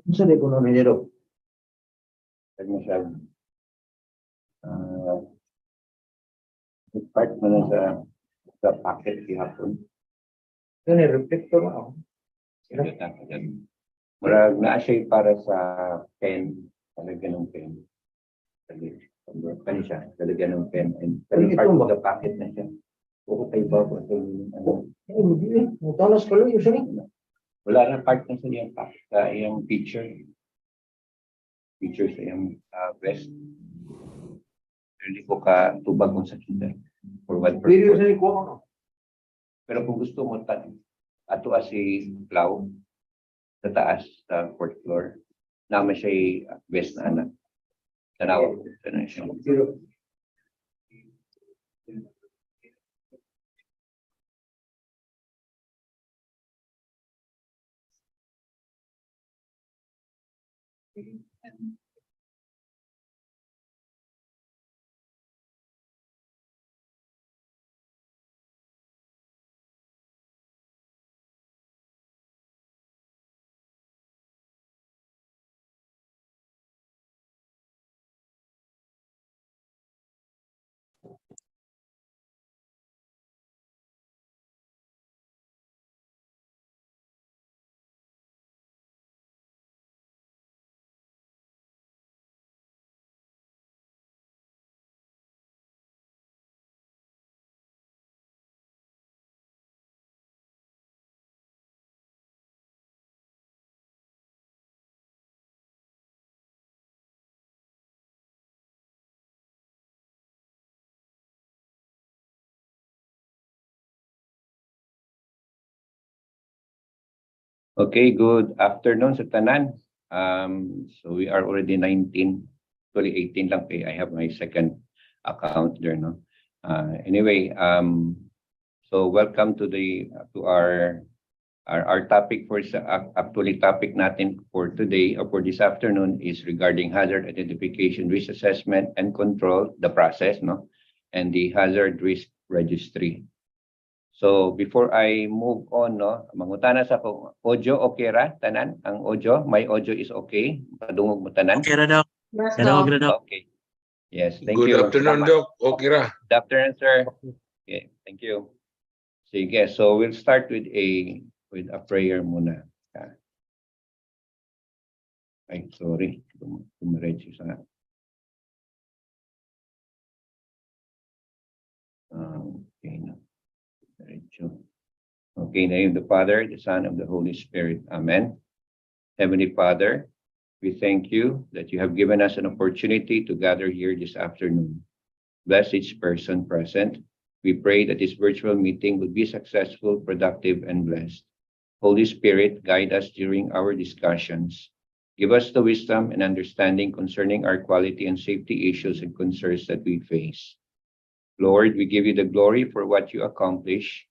Sa ekonomi nito. Ano siya? Part mo na sa packet ihapon. Yun yung reflector ako. Murag na siya para sa pen, talaga ng pen. Ano siya, talaga ng pen. And part of the packet na siya. Oo kayo ba? Hindi. Mutalas ka lang yung siya. Wala na part na sa iyang packet, sa iyang picture. Picture sa iyang vest. Hindi ko ka tubag kung sa kita. For what purpose. Pero kung gusto mo, ato si Cloud sa taas, sa 4th floor, naman siya best na anak. Tanaw, na siya. Okay, good afternoon sa tanan. So we are already 19, actually 18 lang I have my second account there, no? Anyway, so welcome to our topic for actually topic natin for today or for this afternoon is regarding hazard identification, risk assessment and control, the process, no? And the hazard risk registry. So before I move on, no, mangutana sa ko, audio okay ra tanan? Ang audio, my audio is okay. Padungog mo tanan. Okay ra daw. Okay. Yes, thank you. Good afternoon, Doc. Okay ra. Good afternoon, sir. Okay, thank you. Sige, so we'll start with a prayer muna. Ay, sorry. Tumiretso sa okay na. Okay, in the name of the Father, the Son, and the Holy Spirit. Amen. Heavenly Father, we thank you that you have given us an opportunity to gather here this afternoon. Bless each person present. We pray that this virtual meeting will be successful, productive, and blessed. Holy Spirit, guide us during our discussions. Give us the wisdom and understanding concerning our quality and safety issues and concerns that we face. Lord, we give you the glory for what you accomplish.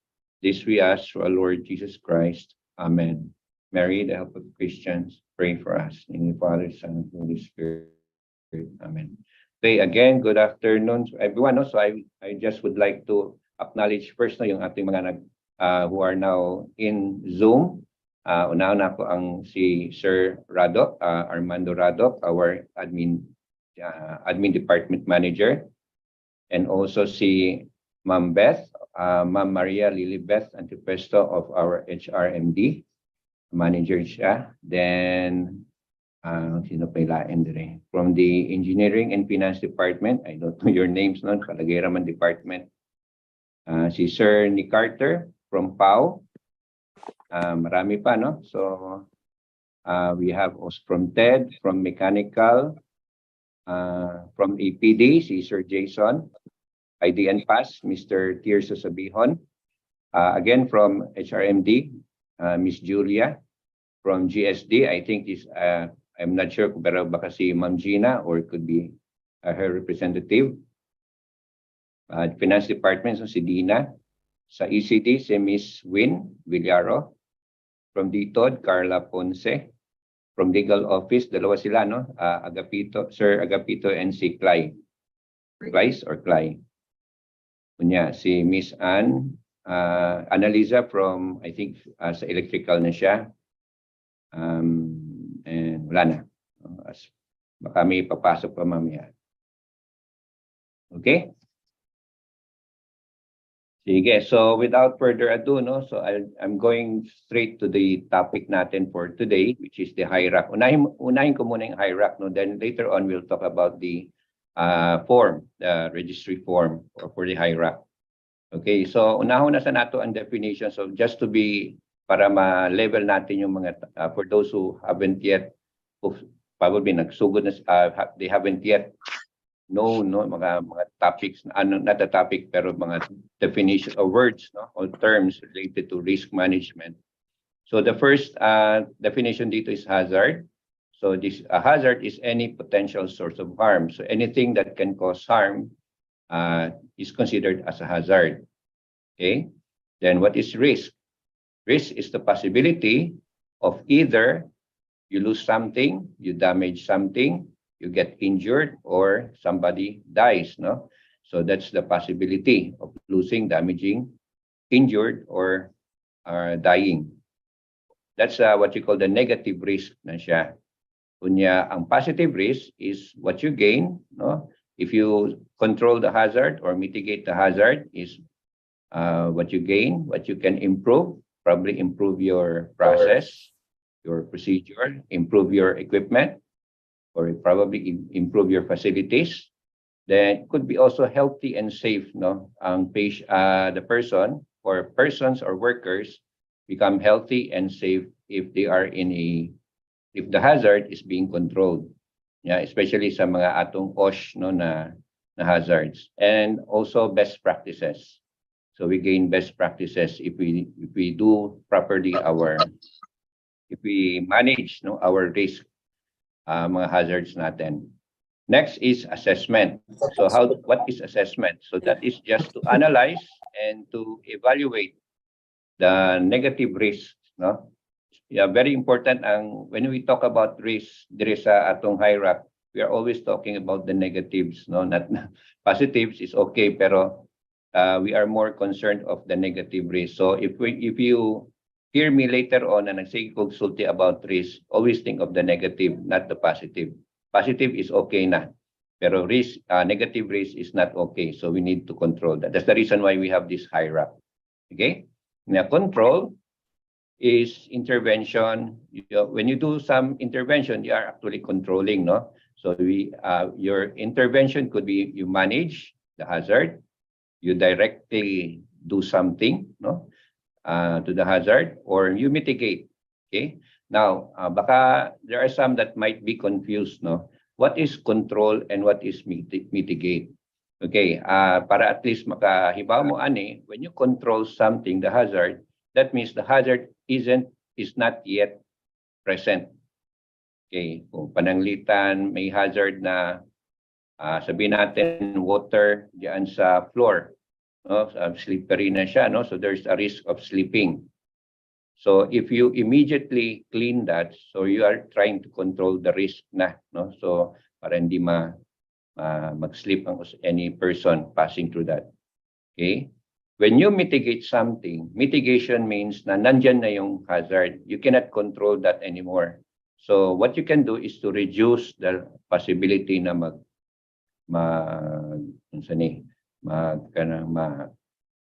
This we ask through our Lord Jesus Christ. Amen. Mary, the help of Christians, pray for us. In the Father, Son, and Holy Spirit. Amen. Okay, again, good afternoon to everyone. So I just would like to acknowledge first yung ating mga who are now in Zoom. Una-una po ang si Sir Radok, Armando Radok, our admin department manager. And also si Ma'am Beth, Ma'am Maria Lilibeth Antipesto of our HRMD, manager siya. Then, sino pa ilain dire? From the Engineering and Finance Department, I don't know your names noon, palagay raman department. Si Sir Nick Carter from PAO. Marami pa, no? So, we have also from TED, from Mechanical, from APD, si Sir Jason, IDN Pass, Mr. Tirso Sabihon. Again, from HRMD, Miss Julia. From GSD, I think this, I'm not sure kung pero baka si Ma'am Gina or it could be her representative. Finance Department, so si Dina. Sa ECD, si Miss Win Villaro. From DTOD, Carla Ponce. From Legal Office, dalawa sila, no? Agapito, Sir Agapito and si Clay. Clay or Clay? Kunya, si Miss Ann, Annalisa from, I think, sa electrical na siya. And wala na. Baka may papasok pa mamaya. Okay? Sige, so without further ado, no, so I'm going straight to the topic natin for today, which is the HIRAC. Unahin ko muna yung HIRAC, no, then later on we'll talk about the form, the registry form for the HIRAC. Okay, so unahon na sa nato ang definition. So just to be, para ma-level natin yung mga, for those who haven't yet, probably nagsugod na, they haven't yet know, no, mga topics, not a topic, pero mga definition or words, no, or terms related to risk management. So the first definition dito is hazard. So this hazard is any potential source of harm. So anything that can cause harm is considered as a hazard. Okay. Then what is risk? Risk is the possibility of either you lose something, you damage something, you get injured, or somebody dies, no? So that's the possibility of losing, damaging, injured, or dying. That's what you call the negative risk na siya. Kunya, ang positive risk is what you gain, no? If you control the hazard or mitigate the hazard is what you gain, what you can improve, probably improve your process, your procedure, improve your equipment, or probably improve your facilities. Then it could be also healthy and safe, no? The person or persons or workers become healthy and safe if they are if the hazard is being controlled. Yeah, especially sa mga atong OSH, no, na hazards. And also best practices. So we gain best practices if we do properly if we manage, no, our risk, mga hazards natin. Next is assessment. So what is assessment? So that is just to analyze and to evaluate the negative risks, no? Yeah, very important when we talk about risk, there is atong HIRAC, we are always talking about the negatives, no? Not positives is okay, pero we are more concerned of the negative risk. So if you hear me later on and nagsikonsulti about risk, always think of the negative, not the positive. Positive is okay na, pero risk, negative risk is not okay. So we need to control that. That's the reason why we have this HIRAC. Okay? Now, control is intervention. When you do some intervention, you are actually controlling, no? So your intervention could be you manage the hazard, you directly do something, no? To the hazard, or you mitigate. Okay. Now, baka there are some that might be confused, no? What is control and what is mitigate? Okay. Para at least makahibaw mo ani, when you control something, the hazard, that means the hazard is not yet present. Okay. Kung pananglitan, may hazard na sabihin natin water diyan sa floor. No, slippery na siya, no? So there's a risk of slipping. So if you immediately clean that, so you are trying to control the risk na, no? So para hindi mag-slip any person passing through that. Okay? When you mitigate something, mitigation means na nandyan na yung hazard. You cannot control that anymore. So what you can do is to reduce the possibility na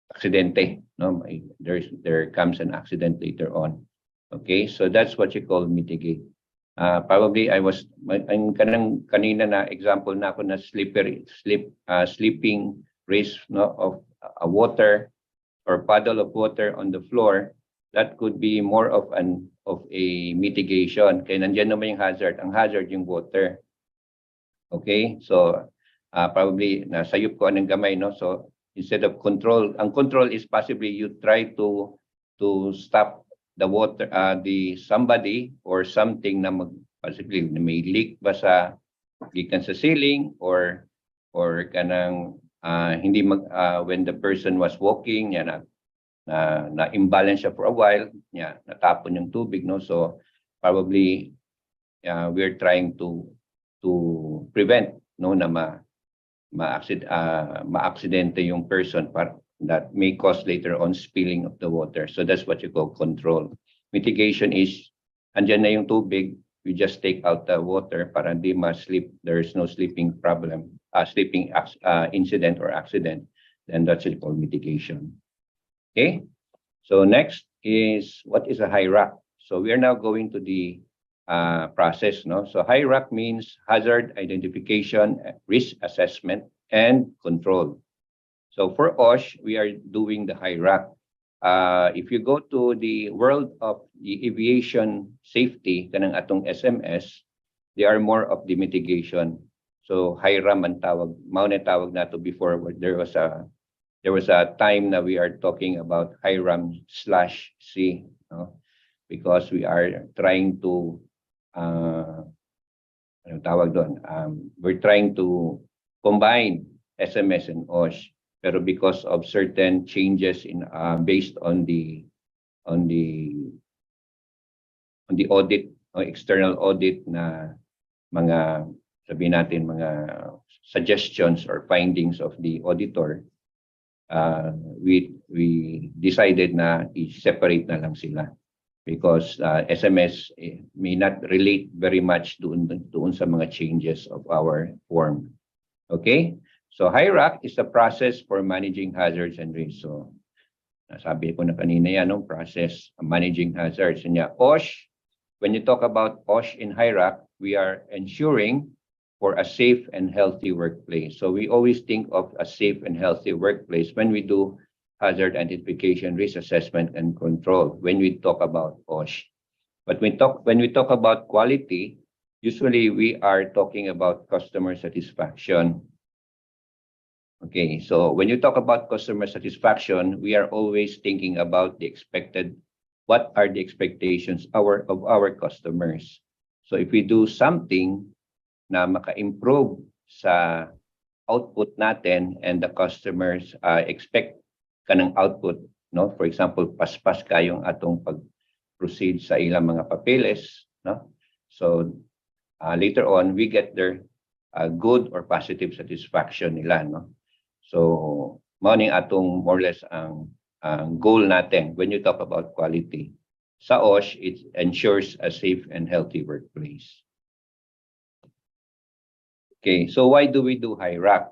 aksidente, no? There comes an accident later on. Okay, so that's what you call mitigate. Probably kanina na example na ako na slipping risk, no, of a water or puddle of water on the floor. That could be more of a mitigation. Kaya nandiyan naman yung hazard. Ang hazard yung water. Okay, so probably nasayop ko anong gamay, no? So instead of control, ang control is possibly you try to stop the water, somebody or something na possibly may leak ba gikan sa ceiling or kanang hindi when the person was walking, yan na imbalance siya for a while, natapon yung tubig, no? So probably we're trying to prevent, no, na ma-aksidente yung person that may cause later on spilling of the water. So that's what you call control. Mitigation is andyan na yung tubig, we just take out the water para di ma-sleep, there is no sleeping problem, sleeping incident or accident, then that's called mitigation. Okay, so next is what is a HIRAC? So we are now going to the process. No, so HIRAC means hazard identification, risk assessment, and control. So for OSH, we are doing the HIRAC. If you go to the world of the aviation safety, kanang atong SMS, they are more of the mitigation. So HIRAM ang tawag, mao na tawag nato before. There was a time that we are talking about HIRAM/C, no? Because we are trying to we're trying to combine SMS and OSH, pero because of certain changes in based on the audit or external audit na mga sabihin natin mga suggestions or findings of the auditor, we decided na i-separate na lang sila because SMS may not relate very much doon sa mga changes of our form. Okay? So HIRAC is the process for managing hazards and risks. So nasabi ko na kanina yan, no? Process managing hazards. And yeah, OSH, when you talk about OSH in HIRAC, we are ensuring for a safe and healthy workplace. So we always think of a safe and healthy workplace when we do hazard identification, risk assessment, and control, when we talk about OSH. But when we talk about quality, usually we are talking about customer satisfaction. Okay, so when you talk about customer satisfaction, we are always thinking about the expected, what are the expectations of our customers. So if we do something na maka-improve sa output natin and the customers expect kanang output, no? For example, paspas kayong atong pag-proceed sa ilang mga papeles, no? So later on, we get their good or positive satisfaction nila, no? So, morning atong more or less ang goal natin when you talk about quality. Sa OSH, it ensures a safe and healthy workplace. Okay, so why do we do HIRAC?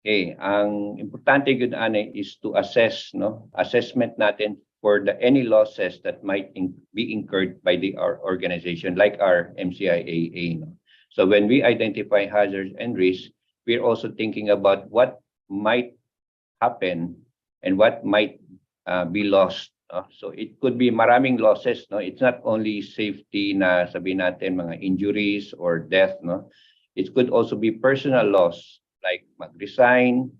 Okay, ang importante yun is to assess, no? Assessment natin for any losses that might be incurred by our organization, like our MCIA. No? So when we identify hazards and risks, we're also thinking about what might happen and what might be lost. So it could be maraming losses. No, it's not only safety na sabihin natin mga injuries or death. No, it could also be personal loss like mag-resign,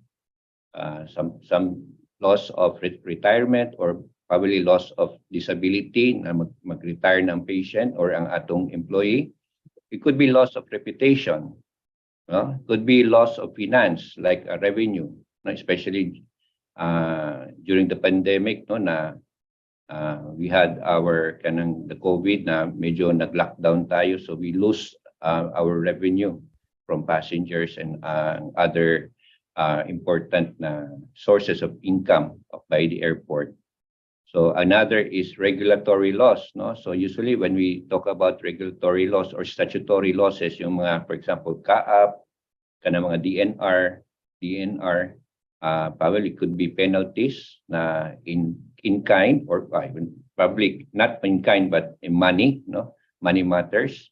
some loss of retirement or probably loss of disability na mag-retire ng patient or ang atong employee. It could be loss of reputation. No? Could be loss of finance like a revenue, no? Especially during the pandemic, no, na we had the COVID na medyo nag-lockdown tayo, so we lose our revenue from passengers and other important sources of income by the airport. So another is regulatory loss, no? So usually when we talk about regulatory loss or statutory losses, yung mga, for example, CAAP, kana mga DNR, probably could be penalties na in kind or probably not in kind but in money, no? Money matters.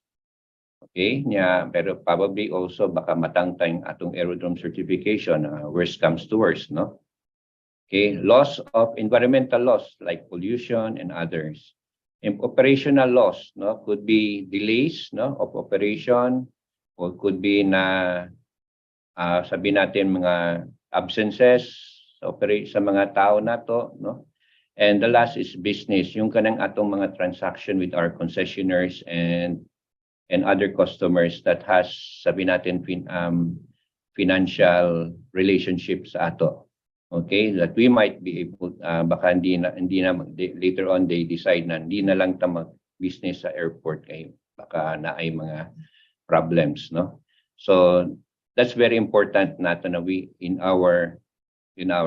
Okay, pero probably also baka matangtang atong aerodrome certification, worst comes to worst, no? Okay, loss of environmental loss like pollution and others. And operational loss, no, could be delays, no, of operation, or could be na sabi natin mga absences sa mga tao nato, no. And the last is business, yung kanang atong mga transaction with our concessionaires and other customers that has sabi natin financial relationships sa ato. Okay, that we might be able, baka hindi na later on they decide na hindi na lang ta mag-business sa airport kay baka na ay mga problems, no? So that's very important nato na we in our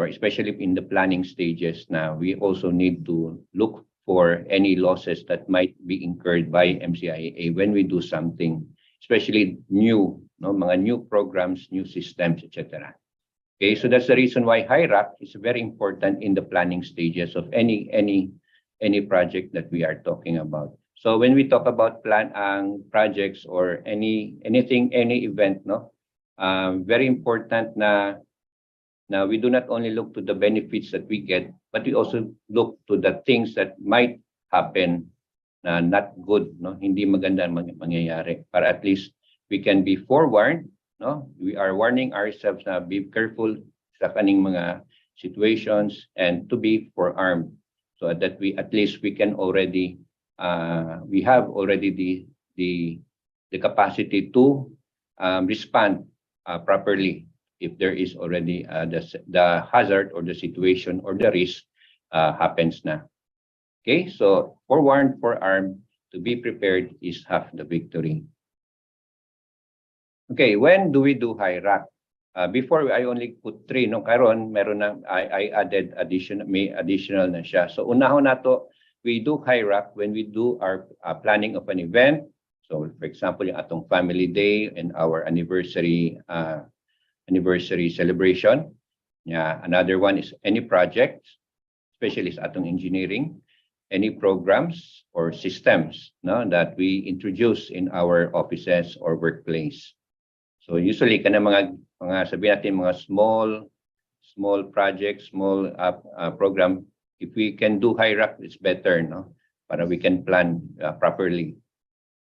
especially in the planning stages na we also need to look for any losses that might be incurred by MCIA when we do something, especially new, mga new programs, new systems, etc. Okay, so that's the reason why HIRAC is very important in the planning stages of any project that we are talking about. So when we talk about projects or any event, very important na we do not only look to the benefits that we get, but we also look to the things that might happen na not good, hindi maganda mangyayari, para at least we can be forewarned, we are warning ourselves na be careful sa kaning mga situations and to be forearmed, so that we at least we can already we have already the capacity to respond properly if there is already the hazard or the situation or the risk happens na. Okay, so forewarned, forearmed, to be prepared is half the victory. Okay, when do we do HIRAC? Before I only put 3, karon meron na I added may additional na siya. So unahon nato, we do HIRAC when we do our planning of an event. So for example, yung atong family day and our anniversary celebration. Yeah, another one is any project, especially sa atong engineering, any programs or systems that we introduce in our offices or workplace. So usually kana mga sabihin natin mga small projects, small program, if we can do HIRAC, it's better, para we can plan properly.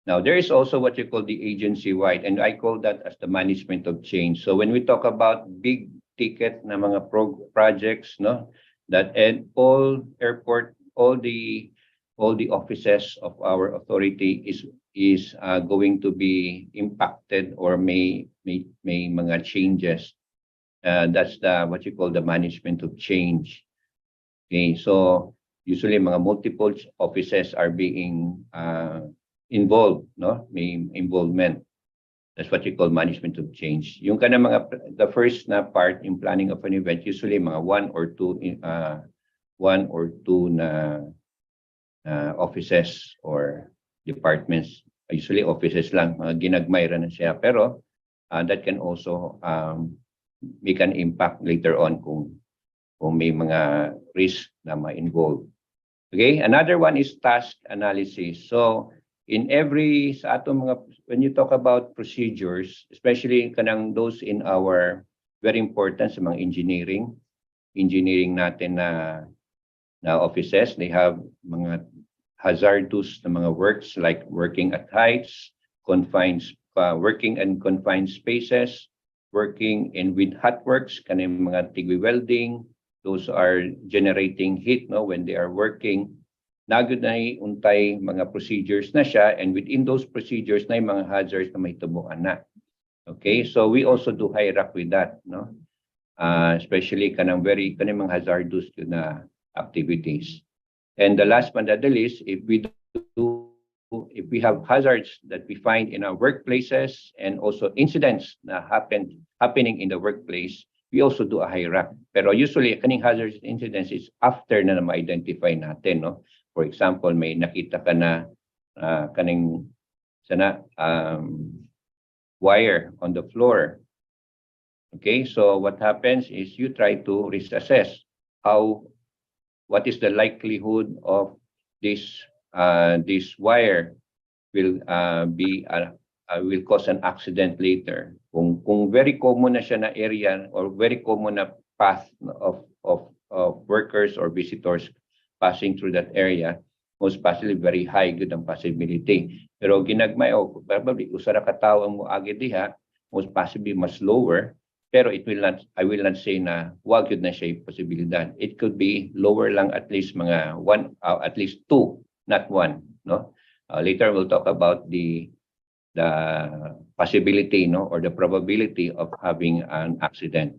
Now, there is also what you call the agency-wide, and I call that as the management of change. So when we talk about big ticket na mga projects, that and all airport, all the offices of our authority is going to be impacted or may mga changes. That's what you call the management of change. Okay, so usually mga multiple offices are being involved, may involvement. That's what you call management of change. Yung kana the first na part in planning of an event, usually mga one or two na offices or departments. Usually offices lang, mga ginagmayra na siya. Pero that can also make an impact later on kung may mga risk na ma-involve. Okay, another one is task analysis. So in sa atong mga, when you talk about procedures, especially kanang those in our very important sa mga engineering natin na offices, they have mga hazardous na mga works like working at heights, working in confined spaces, working with hot works, kaning mga tigwi welding, those are generating heat when they are working. Nagud na untay mga procedures na siya, and within those procedures na mga hazards na may tubuan na. Okay, so we also do HIRAC with that, especially kanang mga hazardous na activities. And the last but not the least, if we have hazards that we find in our workplaces and also incidents na happening in the workplace, we also do a HIRAC. Pero usually kaning hazardous incidents is after na ma-identify natin, For example, may nakita ka na kaning wire on the floor. Okay, so what happens is you try to risk assess what is the likelihood of this wire will cause an accident later. Kung very common na siya na area or very common na path of workers or visitors passing through that area, most possibly very high good ang possibility. Pero ginagmay probably usara ka tawo mo agi diha, most possibly mas lower, pero I will not say na wag yun na siya posibilidad. It could be lower lang, at least mga at least 2, not 1, later we'll talk about the possibility or the probability of having an accident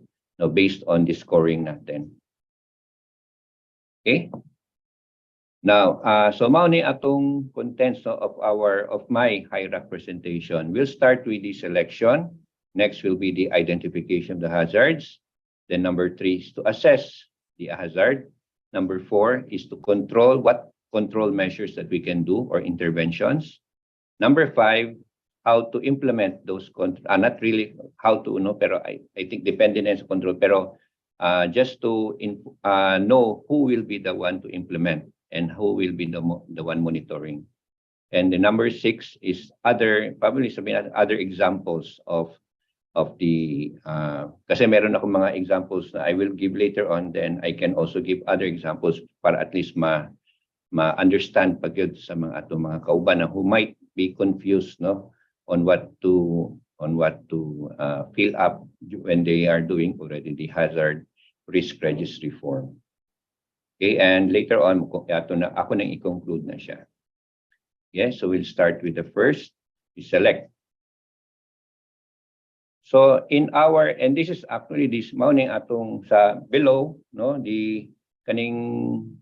based on the scoring natin. Okay? Now, so mao ni atong contents of my HIRAC presentation. We'll start with the selection. Next will be the identification of the hazards. Then number 3 is to assess the hazard. Number 4 is to control what control measures that we can do or interventions. Number 5, how to implement those not really how to pero I think dependent on control, pero just to know who will be the one to implement and who will be the one monitoring. And the number 6 is probably other examples of the kasi meron ako mga examples na I will give later on, then I can also give other examples para at least ma-understand pag sa mga atong mga kauban who might be confused on what to fill up when they are doing already the hazard risk registry form. Okay, and later on ako nang i-conclude na siya. Yes, so we'll start with the first, we select. So and this is actually this morning atong sa below, the kaning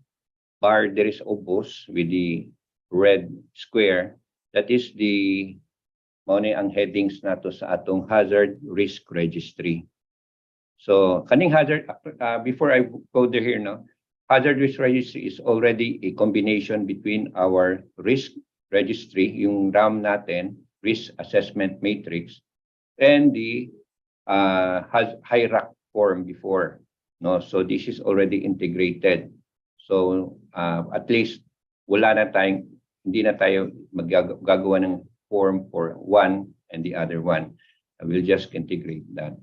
bar there is obos with the red square. That is the morning ang headings nato sa atong hazard risk registry. So kaning hazard before I go there here hazard risk registry is already a combination between our risk registry, yung RAM natin, risk assessment matrix, and the HIRAC form before. So this is already integrated. So at least hindi na tayo maggagawa ng form for one and the other one. I will just integrate that.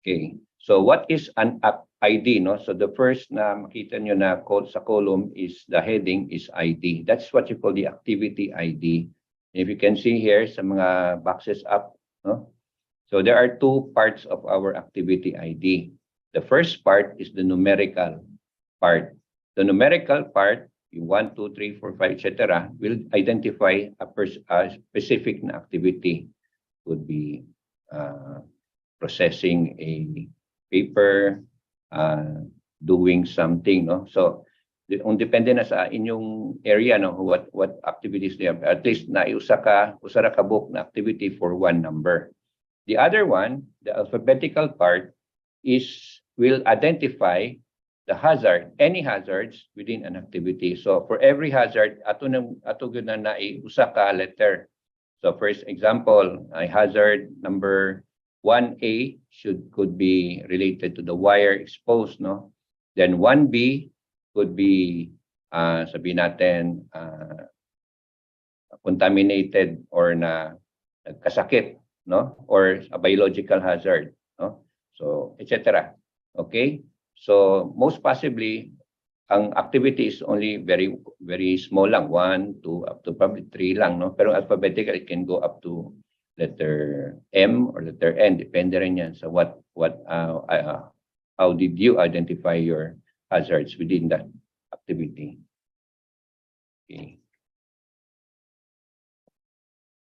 Okay. So what is an ID? So the first na makita nyo na sa column is the heading is ID. That's what you call the activity ID. And if you can see here sa mga boxes up, so there are 2 parts of our activity ID. The first part is the numerical part. The numerical part, yung 1, 2, 3, 4, 5, etc., will identify a specific activity. Could be processing a paper, doing something. So, depende na sa inyong area, what activities they have. At least usara ka book na activity for one number. The other one, the alphabetical part, will identify the hazard, any hazards within an activity. So for every hazard, ato gyud na usa ka letter. So first example, a hazard number 1A could be related to the wire exposed, Then 1B could be sabihin natin contaminated or nagkasakit, or a biological hazard, So etc. Okay? So most possibly ang activity is only very very small lang, 1, 2 up to probably 3 lang, Pero alphabetical it can go up to letter M or letter N, depende rin yan sa how did you identify your hazards within that activity. Okay.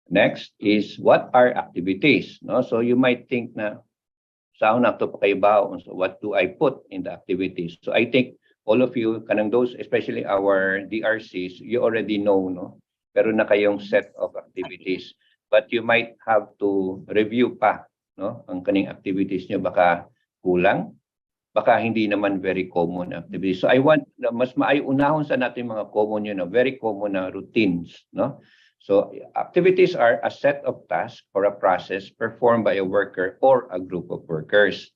Next is what are activities, So you might think na saan na to pakaibaw, so what do I put in the activities? So I think all of you, kanang those, especially our DRCs, you already know, Pero na kayong set of activities. But you might have to review pa, ang kaning activities nyo, baka kulang, baka hindi naman very common activities. So I want, mas unahon sa natin mga common very common na routines, So activities are a set of tasks or a process performed by a worker or a group of workers.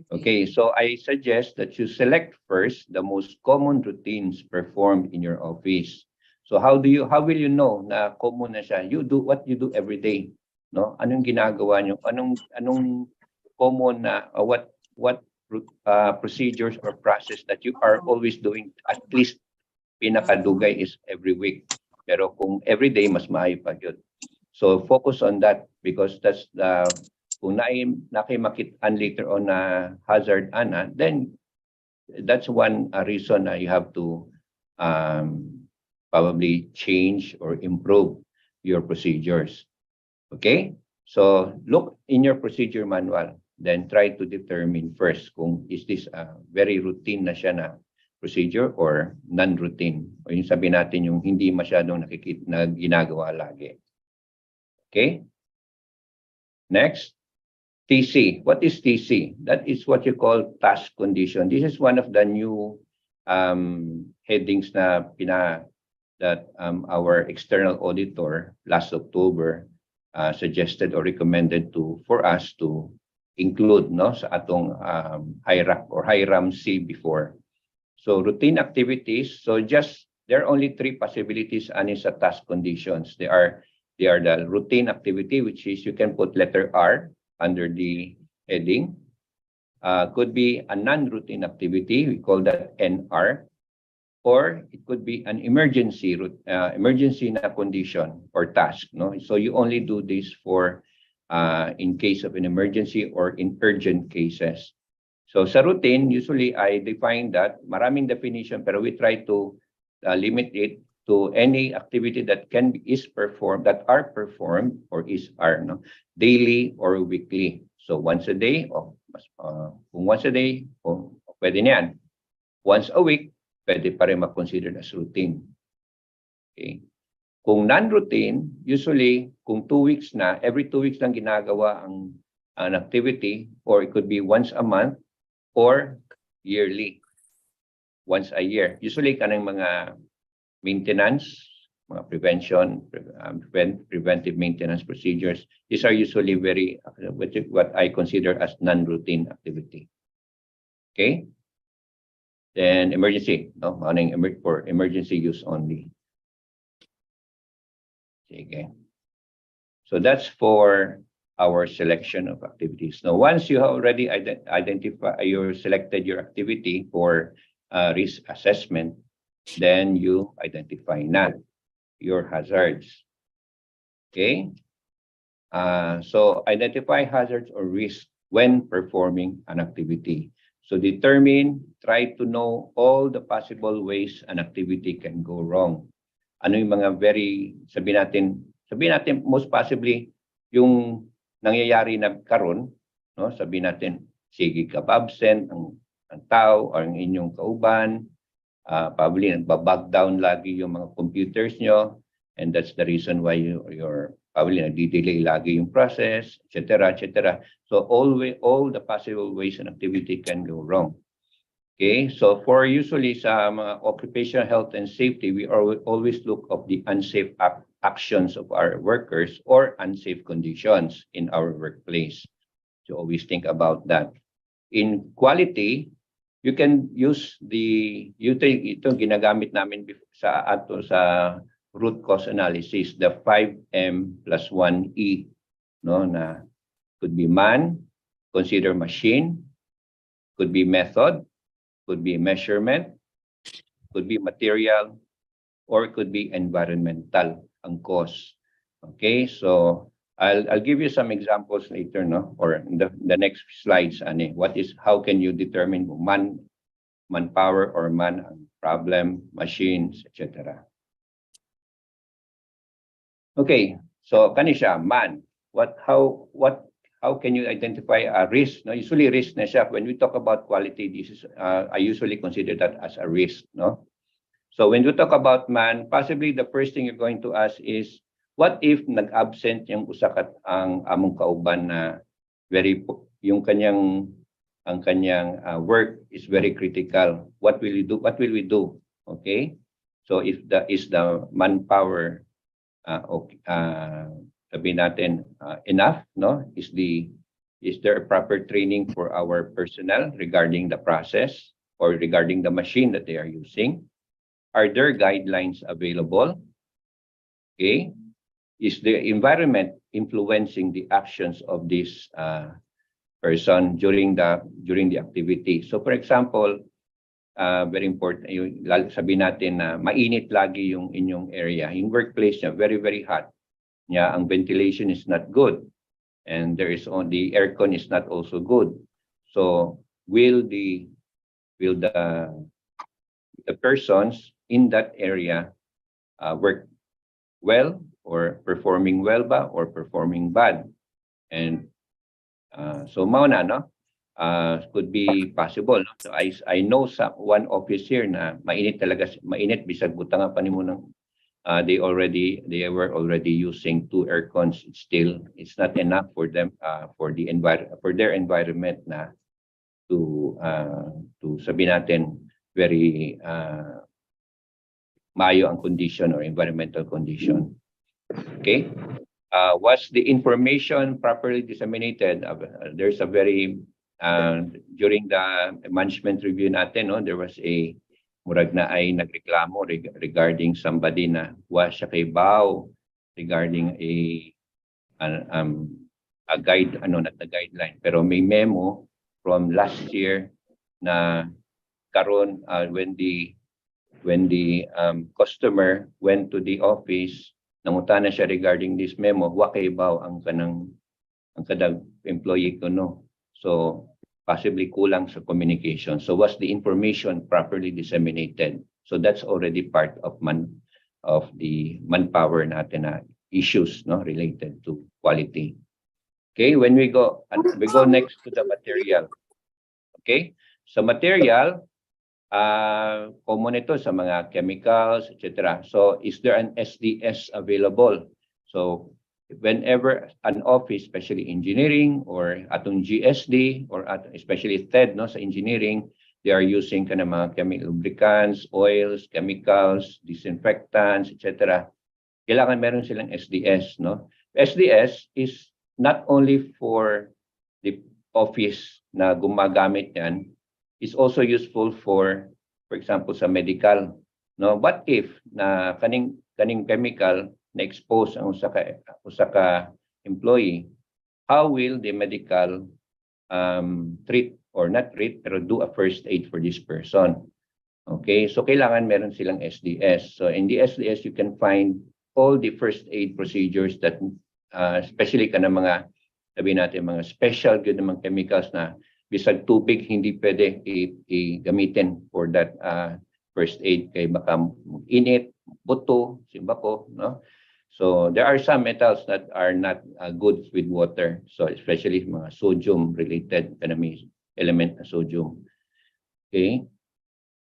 Okay, so I suggest that you select first the most common routines performed in your office. So how will you know na common na siya? You do what you do every day, Anong ginagawa nyo? Anong common na what procedures or process that you are always doing, at least pinakadugay is every week. Pero kung every day, mas maayo pa yun. So focus on that, because that's kung nakimakitaan later on na hazard then that's one reason na you have to probably change or improve your procedures. Okay? So look in your procedure manual, then try to determine first kung is this a very routine na siya na procedure or non-routine. O yung sabihin natin yung hindi masyadong na ginagawa lagi. Okay? Next, TC. What is TC? That is what you call task condition. This is one of the new headings na that our external auditor last October suggested or recommended for us to include, no, sa atong HIRAC or HIRAM-C before. So routine activities. So there are only three possibilities ani sa task conditions. They are the routine activity, which is you can put letter R under the heading. Could be a non-routine activity. We call that NR. Or it could be an emergency na condition or task. No, so you only do this for in case of an emergency or in urgent cases. So sa routine, usually I define that maraming definition, pero we try to limit it to any activity that are performed or are, no, daily or weekly. So once a day, o kung once a day, pwede niyan. Once a week, pwede pa rin ma-consider as routine. Okay. Kung non-routine, usually, kung 2 weeks na, every 2 weeks lang ginagawa an activity, or it could be once a month, or yearly, once a year. Usually, kanang mga maintenance, mga preventive maintenance procedures, these are usually what I consider as non-routine activity. Okay? Then emergency, no, for emergency use only. Okay. So that's for our selection of activities. Now, once you have already selected your activity for risk assessment, then you identify na your hazards. Okay. So identify hazards or risks when performing an activity. So try to know all the possible ways an activity can go wrong. Ano yung mga sabihin natin most possibly yung nangyayari na karon, no? Sabihin natin, sige ka absent ang tao or ang inyong kauban, probably nagbabag down lagi yung mga computers nyo, and that's the reason why you're probably nagdi-delay lagi yung process, etc., etc. So all the possible ways an activity can go wrong. Okay, so for usually sa mga occupational health and safety, we always look of the unsafe actions of our workers or unsafe conditions in our workplace. So always think about that. In quality, you can use ito ginagamit namin sa root cause analysis, the 5M plus 1E, no, na could be man, consider machine, could be method, could be measurement, could be material, or could be environmental ang cause. Okay, so I'll give you some examples later, no, or the next slides. How can you determine manpower or man ang problem, machines, etc. Okay, so kanisha man. How can you identify a risk? No, usually risk na siya. When we talk about quality, I usually consider that as a risk. No, so when we talk about man, possibly the first thing you're going to ask is, what if nag-absent yung usakat ang among kauban na yung kanyang work is very critical? What will we do? Okay, so if the manpower sabihin natin enough, no? Is there a proper training for our personnel regarding the process or regarding the machine that they are using? Are there guidelines available? Okay, is the environment influencing the actions of this person during the activity? So for example, very important, sabihin natin na mainit lagi yung inyong area, yung workplace niya, very, very hot. Yeah, ang ventilation is not good, and the aircon is not also good. So will the persons in that area work well or performing well ba or performing bad? And so mao na, no? Could be possible. No? So I know one office here na mainit bisag butanga pa nimo ng they were already using 2 aircons. It's not enough for them for their environment na to sabihin natin very maayo ang condition or environmental condition. Okay? Was the information properly disseminated? There's a very, during the management review natin, no, there was a, murag na ay nagreklamo regarding somebody na was siya kay Bao regarding a guide, not a guideline. Pero may memo from last year na karon when the customer went to the office, nangutana siya regarding this memo, wa kay Bao ang kadag employee ko, no. So possibly kulang sa communication. So was the information properly disseminated? So that's already part of the manpower natin na issues, no, related to quality. Okay, when we go next to the material. Okay, so material, common ito sa mga chemicals, etc. So is there an SDS available? So whenever an office, especially engineering or atong GSD or especially TED, no, sa engineering, they are using kind of mga chemical lubricants, oils, chemicals, disinfectants, etc. Kailangan meron silang SDS, no? SDS is not only for the office na gumagamit yan, is also useful for example, sa medical, no? What if na kaning chemical na expose ang usa ka employee, how will the medical treat or not treat pero do a first aid for this person? Okay, so kailangan meron silang SDS. So in the SDS you can find all the first aid procedures that especially kana mga, sabi natin, mga special good namang chemicals na bisag tubig hindi pwede gamitin for that first aid kay baka init, buto, simbako, no? So there are some metals that are not good with water. So especially mga sodium related element na sodium. Okay?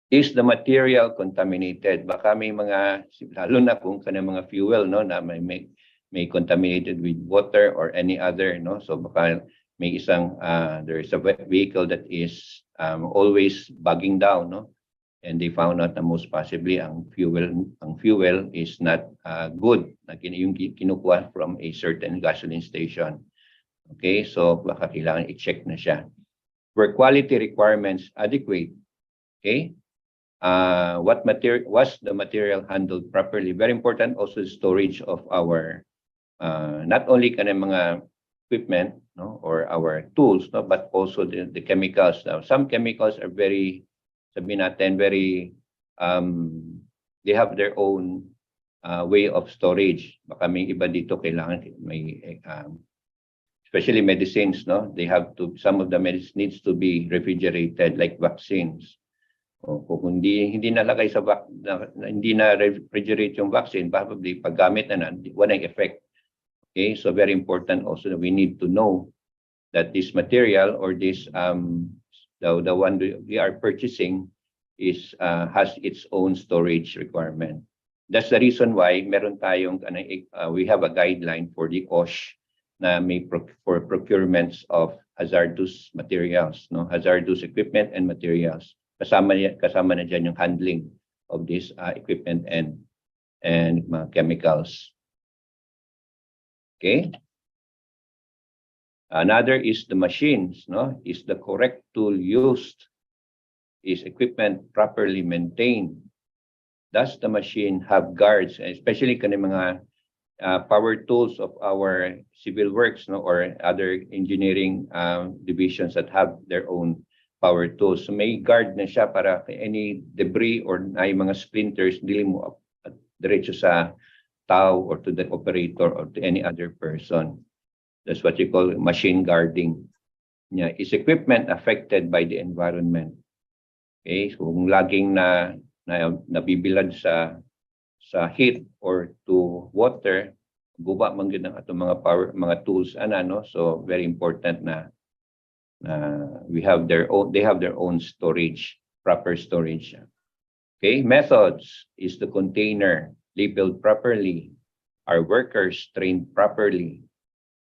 Is the material contaminated? Baka may mga, lalo na kung kanang mga fuel, no, na may contaminated with water or any other, no? So baka may isang there is a vehicle that is always bogging down, no? And they found out that most possibly ang fuel is not good, na yung kinukuha from a certain gasoline station. Okay, so baka kailangan i-check na siya. Were quality requirements adequate? Okay, was the material handled properly? Very important also the storage of our not only kanang mga equipment, no, or our tools, no, but also the chemicals. Now, some chemicals are very, sabi natin, very they have their own way of storage. Baka may iba dito kailangan may especially medicines, no, they have to, some of the medicines needs to be refrigerated like vaccines. O kung hindi nalagay sa hindi na refrigerate yung vaccine, probably paggamit na walang effect. Okay, so very important also that we need to know that this material or this the one we are purchasing is has its own storage requirement. That's the reason why meron tayong we have a guideline for the OSH na may for procurements of hazardous materials, no, hazardous equipment and materials. Kasama na dyan yung handling of this equipment and chemicals. Okay. Another is the machines, no? Is the correct tool used? Is equipment properly maintained? Does the machine have guards, especially kaning mga power tools of our civil works, no, or other engineering divisions that have their own power tools? So may guard na siya para any debris or ay mga splinters dili mo diretso sa tao or to the operator or to any other person. That's what you call machine guarding. Yeah, is equipment affected by the environment? Okay, so kung laging nabibilad sa heat or to water, guba man gyud ang atong mga tools no? So very important na they have their own storage, proper storage. Okay, methods. Is the container labeled properly? Are workers trained properly?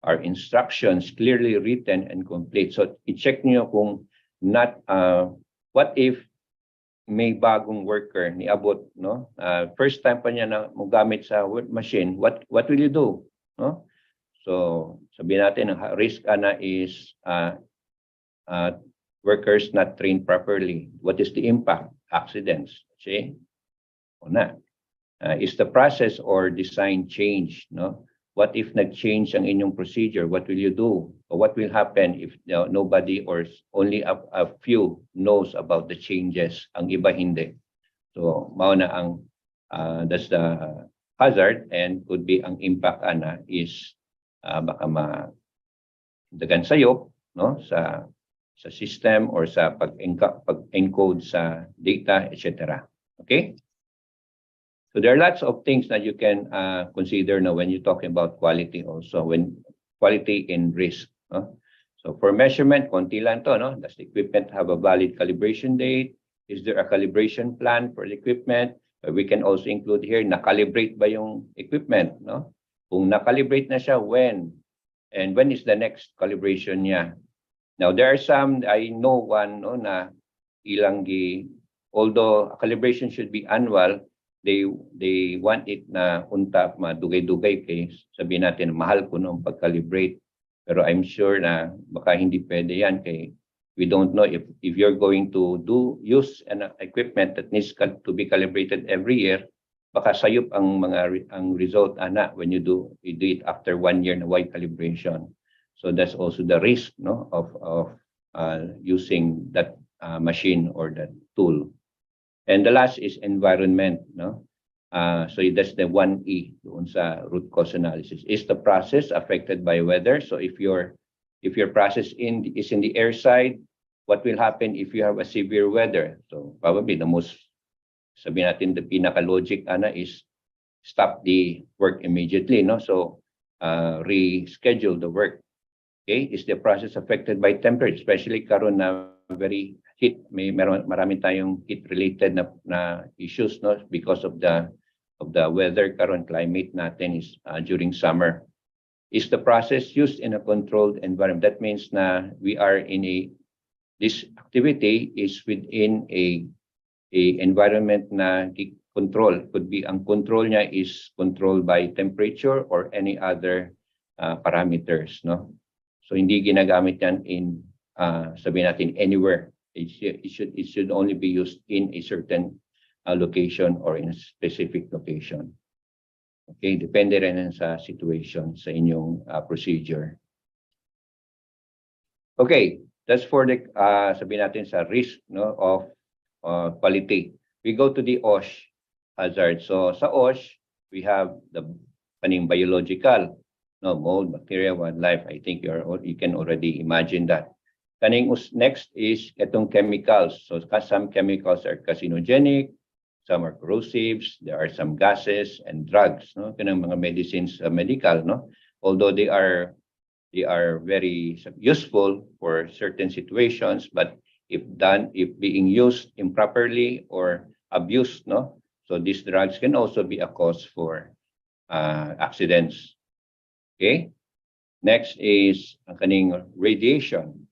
Are instructions clearly written and complete? So i-check niyo kung not what if may bagong worker ni abot, no? First time pa niya na magamit sa word machine, what will you do, no? So sabihin natin ang risk ana is workers not trained properly. What is the impact? Accidents. See? Una. Is the process or design change, no? What if nag-change ang inyong procedure? What will you do? Or what will happen if nobody or only a few knows about the changes, ang iba hindi? So, mauna ang that's the hazard, and could be ang impact ana is baka dagan sayop, no, sa system or sa pag-encode sa data, etc. Okay? So there are lots of things that you can consider now when you're talking about quality also, when quality and risk. No? So for measurement, konti lang to, no? Does the equipment have a valid calibration date? Is there a calibration plan for the equipment? We can also include here, nakalibrate ba yung equipment? No? Kung nakalibrate na siya, when? And when is the next calibration niya? Now there are some, I know one, no, na although calibration should be annual, they want it na unta madugay-dugay kay sabihin natin mahal ko nung pag-calibrate, pero I'm sure na baka hindi pwede yan kay we don't know if you're going to use an equipment that needs to be calibrated every year, baka sayop ang result ana when you do it after 1 year na wide calibration. So that's also the risk, no, of using that machine or that tool. And the last is environment, no? So that's the 1E doon sa root cause analysis. Is the process affected by weather? So if your process is in the air side, what will happen if you have a severe weather? So probably the most, sabihin natin, the pinaka-logic ana is stop the work immediately, no? So reschedule the work. Okay, is the process affected by temperature, especially karon na very heat, marami tayong heat related na issues, no, because of the weather karon, climate natin is during summer. Is the process used in a controlled environment? That means na we are in this activity is within a environment na control. Could be ang control niya is controlled by temperature or any other parameters, no? So hindi ginagamit yan in sabihin natin anywhere. It should only be used in a certain location or in a specific location. Okay, depende rin sa situation sa inyong procedure. Okay, that's for the sabihin natin sa risk, no, of quality. We go to the OSH hazard. So sa OSH, we have the biological, no, mold, bacteria, wildlife. I think you can already imagine that. Next is itong chemicals. So some chemicals are carcinogenic, some are corrosives, there are some gases and drugs, no? Kanang mga medicines, medical, no? Although they are very useful for certain situations, but if being used improperly or abused, no? So these drugs can also be a cause for accidents. Okay. Next is ang kaning radiation.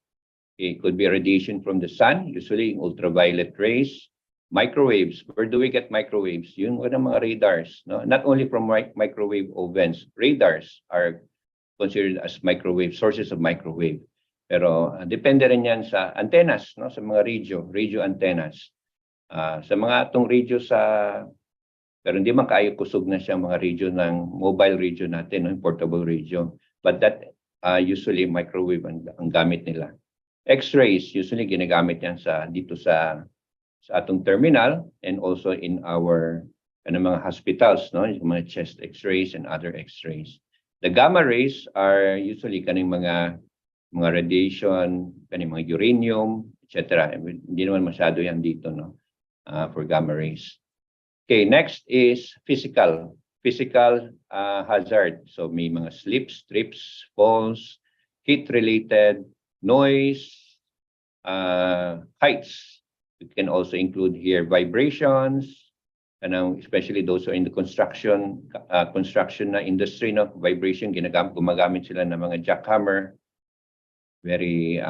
Okay, it could be radiation from the sun, usually ultraviolet rays, microwaves. Where do we get microwaves? Yun mga radars, no? Not only from microwave ovens. Radars are considered as microwave, sources of microwave. Pero depende rin yan sa antennas, no? Sa mga radio antennas. Sa mga atong radio pero hindi man kaayo kusog na siya mga radio ng mobile radio natin, no? Portable radio. But that usually microwave ang gamit nila. X-rays, usually ginagamit yan dito sa atong terminal and also in our mga hospitals, no? Yung mga chest X-rays and other X-rays. The gamma rays are usually kaning mga radiation, kaning mga uranium, etc. Hindi naman masyado yan dito, no? For gamma rays. Okay, next is physical hazard. So may mga slips, trips, falls, heat-related, noise, heights. You can also include here vibrations, especially those who are in the construction na industry, no? Vibration, gumagamit sila ng mga jackhammer. Very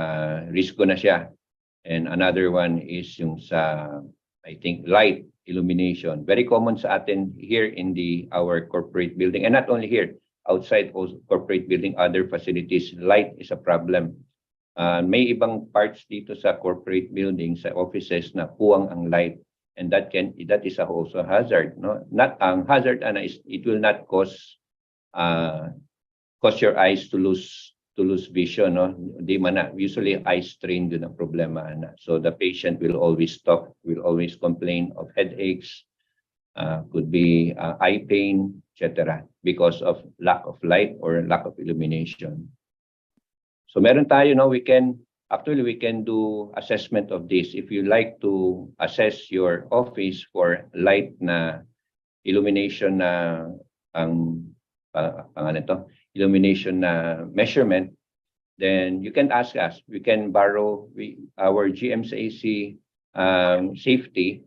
risko na siya. And another one is yung sa I think light illumination. Very common sa atin here in our corporate building, and not only here, outside also corporate building, other facilities, light is a problem. May ibang parts dito sa corporate building, sa offices na puwang ang light, and that is also a hazard, no? Not ang hazard is it will not cause your eyes to lose vision, no? Di man na usually eye strain din ang problema na. So the patient will always complain of headaches, could be eye pain, etc., because of lack of light or lack of illumination. So meron tayo, no, we can do assessment of this. If you like to assess your office for light na illumination na illumination na measurement, then you can ask us. We can borrow our GMCAC safety.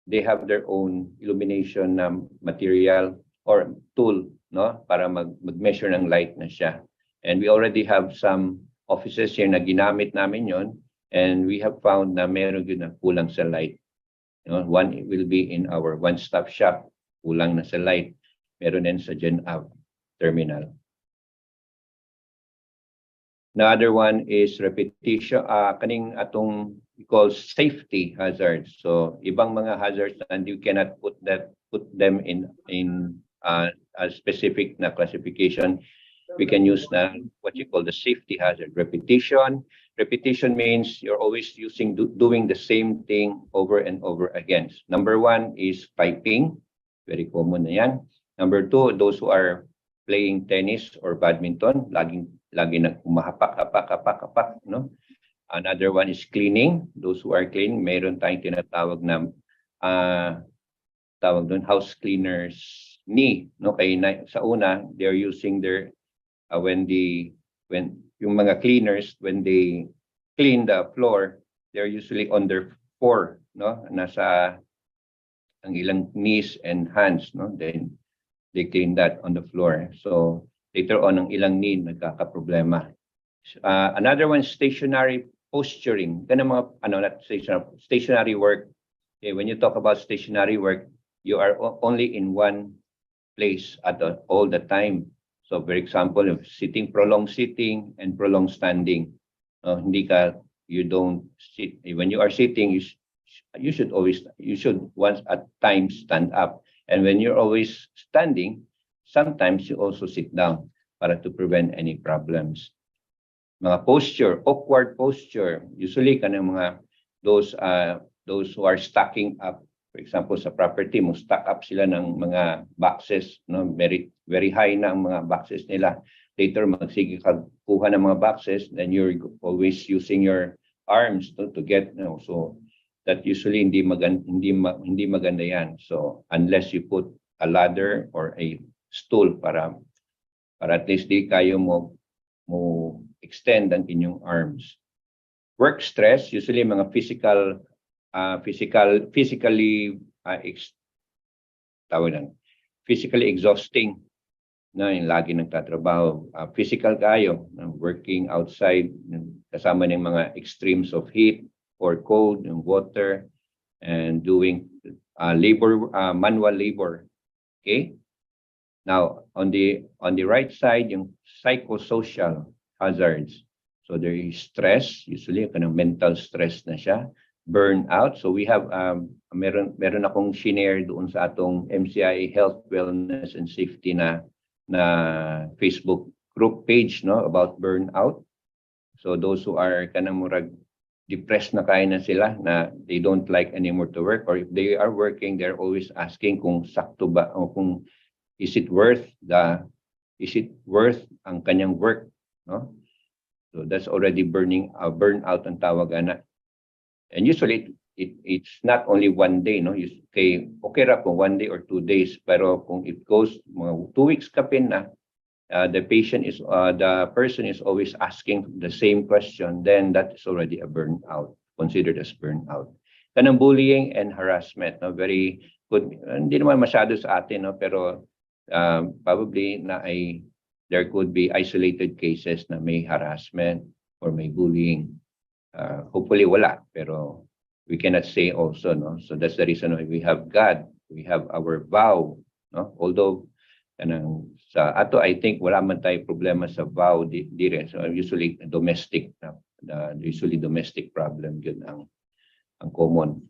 They have their own illumination material or tool, no, para mag-measure ng light na siya. And we already have some offices here na ginamit namin yon, and we have found na meron yun na kulang sa light. You know, one will be in our one-stop shop, kulang na sa light. Meron din sa Gen Av terminal. Another one is repetition, kaning atong we call safety hazards. So ibang mga hazards and you cannot put them in a specific na classification. We can use what you call the safety hazard. Repetition means you're always doing the same thing over and over again. Number one is typing, very common na yan. Number two, those who are playing tennis or badminton, lagi na umahapak, no? Another one is cleaning. Those who are cleaning, mayroon tayong tinatawag na tawag doon house cleaners knee, no? Kaya sa una, they're using their when yung mga cleaners, when they clean the floor, they're usually on their floor, no? Nasa ang ilang knees and hands, no? Then they clean that on the floor. So later on, ang ilang knee nagkakaproblema. Another one, stationary posturing. Ganun mga not stationary work. Okay, when you talk about stationary work, you are only in one place all the time. So, for example, if prolonged sitting and prolonged standing, you don't sit. When you are sitting, you should once at times stand up. And when you're always standing, sometimes you also sit down para to prevent any problems. Mga posture, awkward posture, usually kanang mga those who are stacking up. For example, sa property mo, stack up sila ng mga boxes, no? Very, very high na ang mga boxes nila. Later, magsige ka kuha ng mga boxes, then you're always using your arms to get, no? So that usually hindi maganda yan. So unless you put a ladder or a stool para at least di kayo mo extend ang inyong arms. Work stress, usually mga physically exhausting, na yung lagi nagtatrabaho. Physical kayo, working outside, kasama ng mga extremes of heat or cold and water, and doing manual labor. Okay. Now on the right side, yung psychosocial hazards. So there is stress, usually kanang mental stress na siya. Burnout. So we have meron akong shinare doon sa atong MCIA Health, Wellness and Safety na Facebook group page, no, about burnout. So those who are kanang murag depressed na kaya na sila, na they don't like anymore to work, or if they are working, they're always asking kung sakto ba o kung is it worth ang kanyang work, no? So that's already burnout ang tawagan na. And usually it's not only one day, no? Okay ra kung 1 day or 2 days, pero kung it goes mga 2 weeks kapin na, the person is always asking the same question, then that is already a burnout, considered as burnout. Kanang bullying and harassment, no? Very good. Hindi naman masyado sa atin, no? Pero probably there could be isolated cases na may harassment or may bullying. Hopefully wala, pero we cannot say also, no? So that's the reason why we have God, we have our vow, no? Although kanang sa ato, I think wala man tayo problema sa vow dire. So usually domestic, usually domestic problem yun ang common.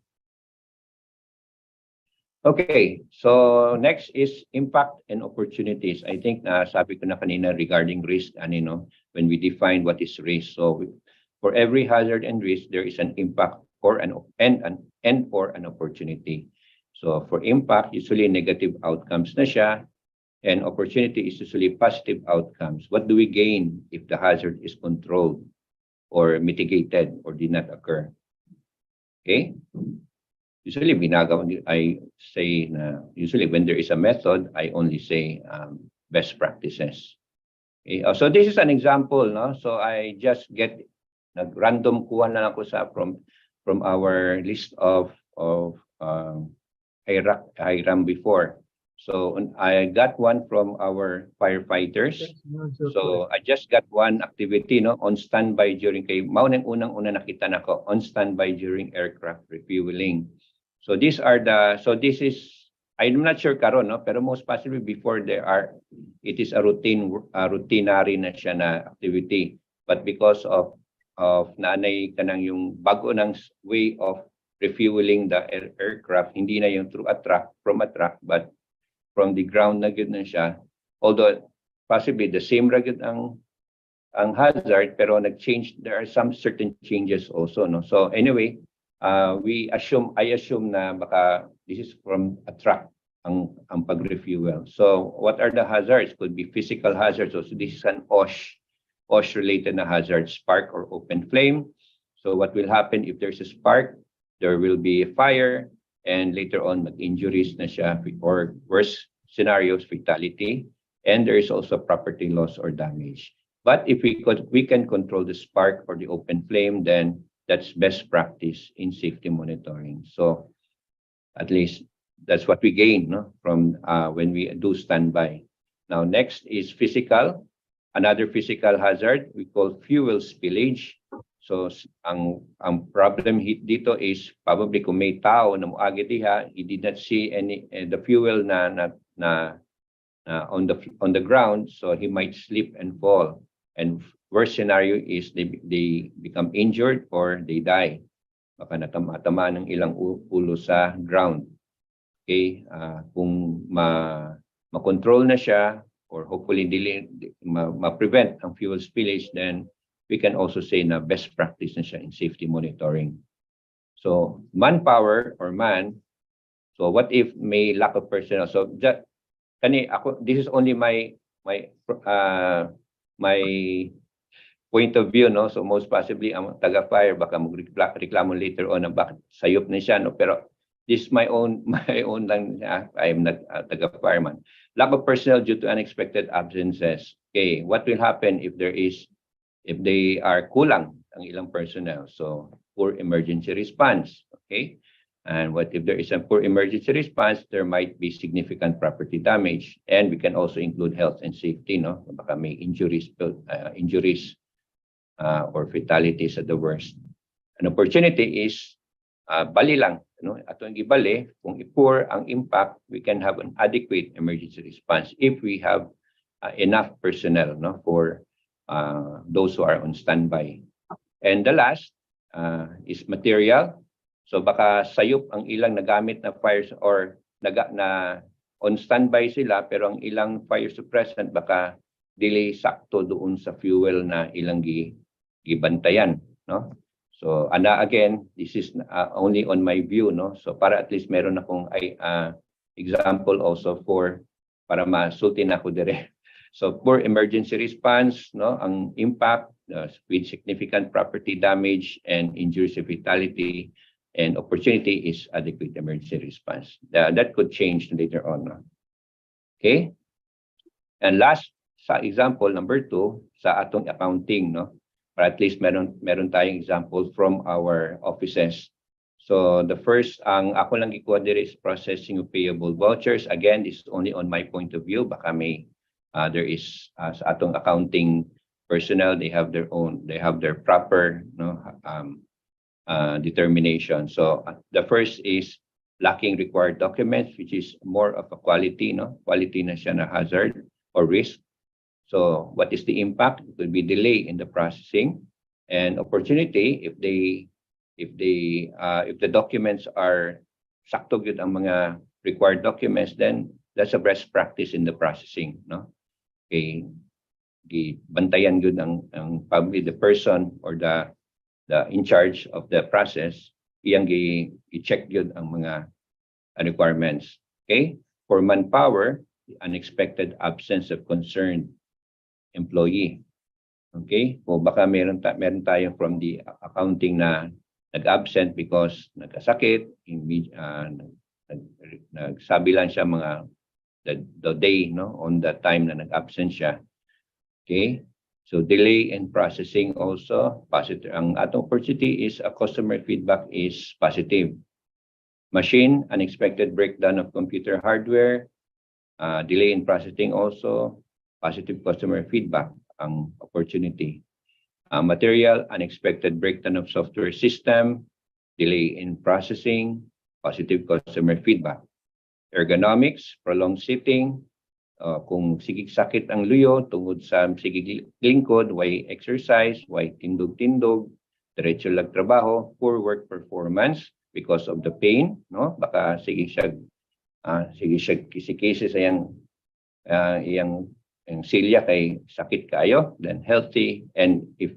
Okay, so next is impact and opportunities. I think sabi ko na kanina regarding risk, when we define what is risk. So for every hazard and risk, there is an impact or an opportunity. So for impact, usually negative outcomes na siya, and opportunity is usually positive outcomes. What do we gain if the hazard is controlled or mitigated or did not occur? Okay. Usually, I say usually when there is a method, I only say best practices. Okay? So this is an example, no? So I just get random kuha na ako from our list of HIRAC before. So I got one from our firefighters. So I just got one activity, no, on standby during mao nang unang-una nakita nako on standby during aircraft refueling. So this is, I'm not sure karon, no, pero most possibly before it is a routinary na siya na activity. But because of naanay kanang yung bago ng way of refueling the aircraft, hindi na yung from a truck, but from the ground na gud na siya. Although possibly the same ra gud ang hazard, pero nag-change, there are some certain changes also, no. So anyway, I assume na baka this is from a truck ang pag-refuel. So what are the hazards? Could be physical hazards. So this is an OSH related na hazard, spark or open flame. So what will happen if there's a spark? There will be a fire, and later on mag-injuries na siya, or worse scenarios, fatality, and there is also property loss or damage. But if we can control the spark or the open flame, then that's best practice in safety monitoring. So at least that's what we gain, no, from when we do standby. Now next is physical. Another physical hazard we call fuel spillage. So ang problem dito is probably kung may tao na moagi diha, he did not see any the fuel na on the ground, so he might slip and fall. And worst scenario is they become injured or they die. Baka natama ng ilang ulo sa ground. Okay, kung ma-control na siya, or hopefully ma-prevent ang fuel spillage, then we can also say na best practice na siya in safety monitoring. So manpower or man. So what if may lack of personnel? So this is only my point of view, no. So most possibly ang taga-fire baka magreklamo later on na bakit sayop na siya, no. Pero this is my own lang. I am not a taga-fireman. Lack of personnel due to unexpected absences. Okay, what will happen if they are kulang ang ilang personnel? So poor emergency response. Okay, and what if there is a poor emergency response? There might be significant property damage, and we can also include health and safety, no. Baka may injuries or fatalities at the worst. An opportunity is bali lang, no. Atong gibali kung i-poor ang impact, we can have an adequate emergency response if we have enough personnel, no, for those who are on standby. And the last is material. So baka sayop ang ilang nagamit na fires, or na on standby sila pero ang ilang fire suppressant baka dili sakto doon sa fuel na ilang gibantayan, no. So again, this is only on my view, no. So para at least meron akong example also para masulti na ako dire. So poor emergency response, no, ang impact with significant property damage and injuries and fatality, and opportunity is adequate emergency response. That could change later on, no? Okay, and last sa example number 2 sa atong accounting, no, para at least meron tayong example from our offices. So the first, ang ako lang gikuha dire is processing of payable vouchers. Again, this is only on my point of view. Baka may there is sa atong accounting personnel, they have their proper, no, determination. So the first is lacking required documents, which is more of a quality, no? Quality na siya na hazard or risk. So what is the impact? It will be delay in the processing and opportunity if the documents are sakto gyud ang mga required documents, then that's a best practice in the processing, no? Okay, bantayan gyud ang probably the person or the in charge of the process, iyang i-check gyud ang mga requirements. Okay, for manpower, unexpected absence of concerned employee. Okay, o baka meron tayo from the accounting na nag-absent because nagkasakit, nagsabi lang siya mga the day, no, on the time na nag-absent siya. Okay, so delay in processing also positive. Ang atong opportunity is a customer feedback is positive. Machine, unexpected breakdown of computer hardware, delay in processing also positive customer feedback ang opportunity. Material, unexpected breakdown of software system, delay in processing, positive customer feedback. Ergonomics, prolonged sitting, kung sigig sakit ang luyo tungod sa sigig lingkod, why exercise, why tindog-tindog, diretso lang trabaho, poor work performance because of the pain, no? Baka sige siya kisi-kisi sa iyang silya kay sakit kayo, then healthy, and if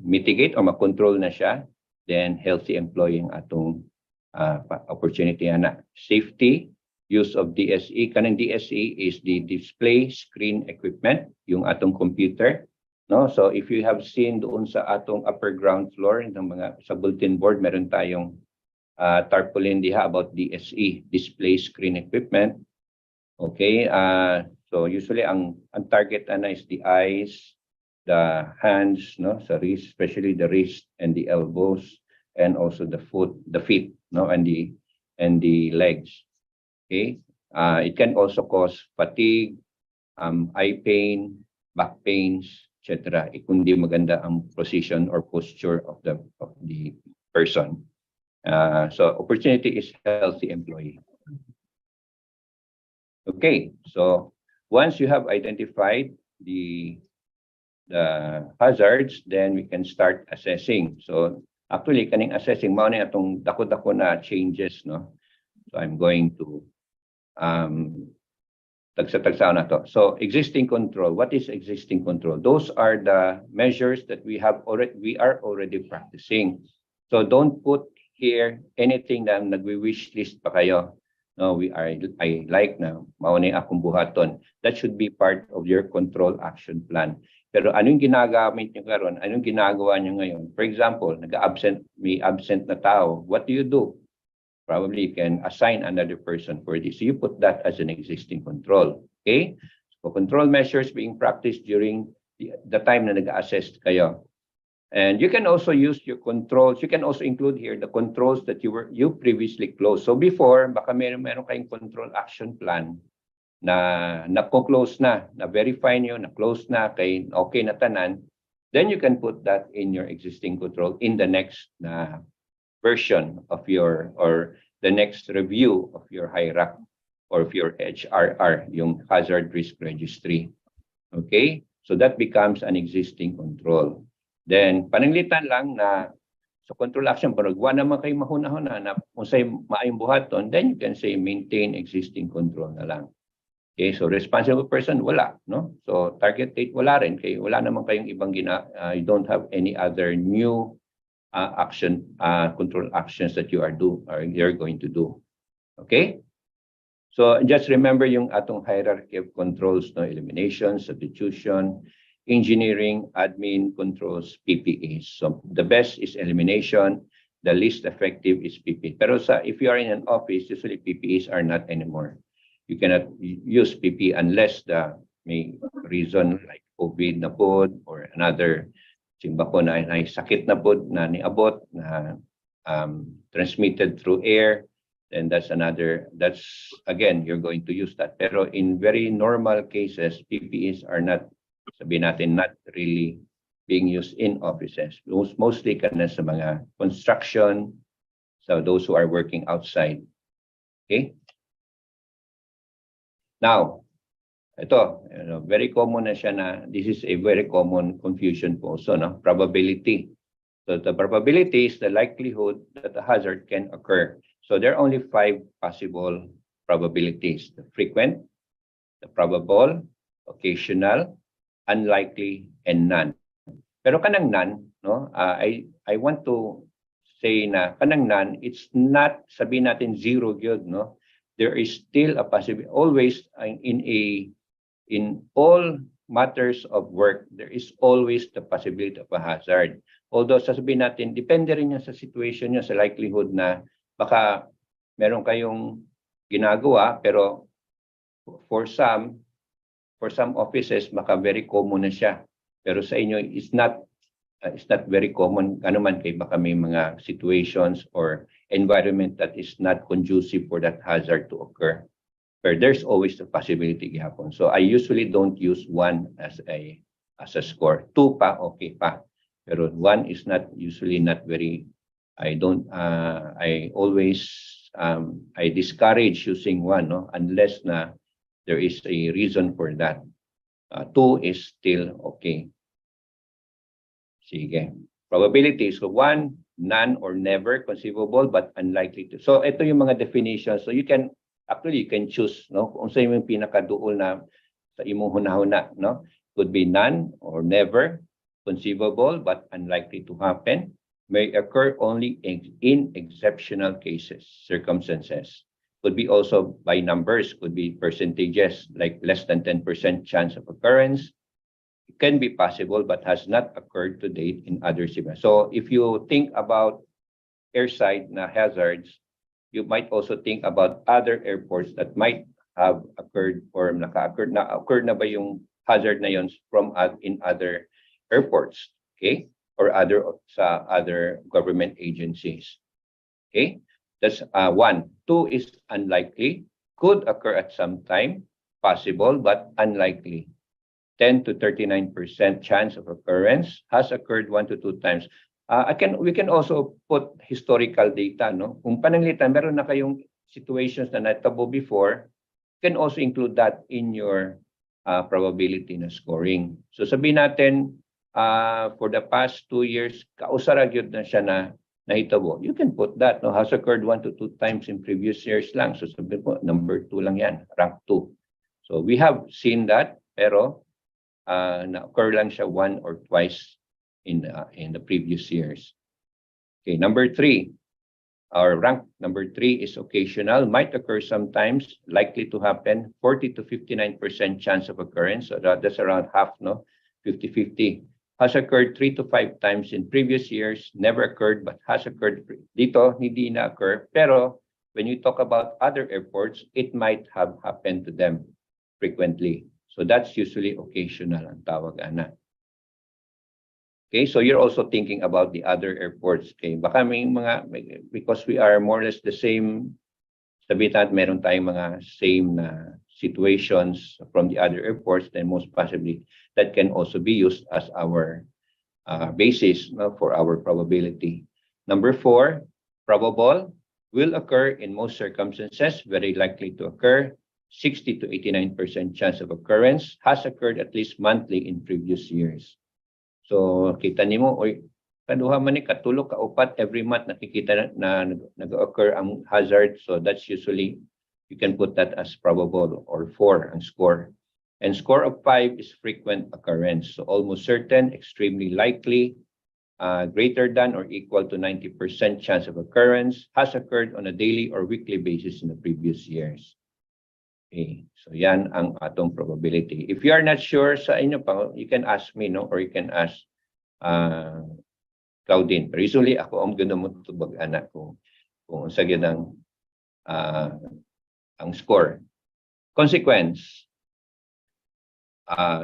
mitigate or ma-control na siya, then healthy employee ang atong opportunity ana. Safety, use of DSE. Kanang DSE is the display screen equipment, yung atong computer, no? So if you have seen doon sa atong upper ground floor ng mga sa bulletin board, meron tayong tarpaulin diha about DSE, display screen equipment. Okay, so usually ang target ana is the eyes, the hands, no, sa wrist, especially the wrist and the elbows, and also the feet, no, and the legs. Okay, it can also cause fatigue, eye pain, back pains, etc. Kung di maganda ang position or posture of the person. So opportunity is healthy employee. Okay, so once you have identified the hazards, then we can start assessing. So actually, kaning assessing, mao na atong dako-dako na changes, no? So I'm going to tagsa-tagsa na to. So existing control, what is existing control? Those are the measures that we are already practicing. So don't put here anything na nagwi-wish list pa kayo. No, I like na mauna akong buhaton. That should be part of your control action plan. Pero anong ginagamit niyo karon? Anong ginagawa niyo ngayon? For example, may absent na tao. What do you do? Probably you can assign another person for this. So you put that as an existing control. Okay? So control measures being practiced during the time na nag-assess kayo. And you can also use your controls. You can also include here the controls that you previously closed. So before, baka meron kayong control action plan na na-close na verify nyo, na-close na, kay okay na tanan, then you can put that in your existing control in the next version of or the next review of your HIRAC or of your HRR, yung Hazard Risk Registry. Okay? So that becomes an existing control. Then, pananglitan lang na sa control action, pero wala naman kayo mahuna-huna na kung sa'yo maayong buhaton, then you can say maintain existing control na lang. Okay, so responsible person, wala, no? So target date, wala rin. Kaya wala naman kayong ibang you don't have any other new control actions that you're going to do. Okay? So just remember yung atong hierarchy of controls, no? Elimination, substitution, engineering, admin, controls, PPEs. So the best is elimination, the least effective is PPE. Pero if you are in an office, usually PPEs are not anymore. You cannot use PPE unless may reason like COVID na pod or another simbako na sakit na pod na niabot na transmitted through air, then that's again, you're going to use that. Pero in very normal cases, PPEs are not, sabihin natin, not really being used in offices. Mostly kana sa mga construction, so those who are working outside. Okay? Now, ito, very common na siya na this is a very common confusion po also, no? Probability. So the probability is the likelihood that a hazard can occur. So there are only 5 possible probabilities: the frequent, the probable, occasional, unlikely, and none. Pero kanang none, no? I want to say na kanang none, it's not sabihin natin zero gyud, no? There is still a possibility. Always in all matters of work, there is always the possibility of a hazard. Although sasabihin natin, depende rin yan sa situation nyo, sa likelihood na baka meron kayong ginagawa, pero for some offices, baka very common na siya. Pero sa inyo, it's not very common. Ano man kay baka may mga situations or environment that is not conducive for that hazard to occur. But there's always the possibility gihapon. So I usually don't use 1 as a score. 2 pa, okay pa. Pero 1 is usually not very. I always I discourage using 1, no, unless na there is a reason for that. 2 is still okay. Sige. Probability. So 1, none or never, conceivable but unlikely to. So ito yung mga definitions. So you can choose, no, kung sa yung pinakaduol na sa imong hunahuna, no? Could be none or never, conceivable but unlikely to happen, may occur only in exceptional cases, circumstances. Could be also by numbers, could be percentages, like less than 10% chance of occurrence. It can be possible but has not occurred to date in other similar. So if you think about airside na hazards, you might also think about other airports that might have occurred or occurred na ba yung hazard na yun from in other airports, okay, or other government agencies. Okay, that's 1. 2 is unlikely, could occur at some time, possible but unlikely. 10 to 39% chance of occurrence, has occurred 1 to 2 times. We can also put historical data, no? Kung pananglitan, meron na kayong situations na natabo before, you can also include that in your probability na scoring. So sabihin natin, for the past 2 years, kausaragyod na siya na nahitabo. You can put that, no? Has occurred 1 to 2 times in previous years lang. So sabihin po, number 2 lang yan, rank 2. So we have seen that, pero na-occur lang siya 1 or twice in the previous years. Okay, number 3, our rank number 3 is occasional, might occur sometimes, likely to happen, 40 to 59% chance of occurrence. So that's around half, no? 50-50. Has occurred 3 to 5 times in previous years, never occurred but has occurred. Dito, hindi na occur. Pero when you talk about other airports, it might have happened to them frequently. So that's usually occasional ang tawag ana. Okay, so you're also thinking about the other airports. Okay, baka may mga, because we are more or less the same, sabihin natin meron tayong mga same na situations from the other airports, then most possibly that can also be used as our basis, no, for our probability. Number 4, probable, will occur in most circumstances, very likely to occur, 60 to 89% chance of occurrence, has occurred at least monthly in previous years. So kita nimo, oy, kaduha man ni katulo ka upat every month nakikita na nag-occur ang hazard. So that's usually, you can put that as probable, or 4 ang score. And score of 5 is frequent occurrence. So almost certain, extremely likely, greater than or equal to 90% chance of occurrence, has occurred on a daily or weekly basis in the previous years. Okay, so yan ang atong probability. If you are not sure sa inyo pa, you can ask me, no, or you can ask Claudine. Pero usually ako ang ganun mo tubag anak kung sa ganang ang score. Consequence.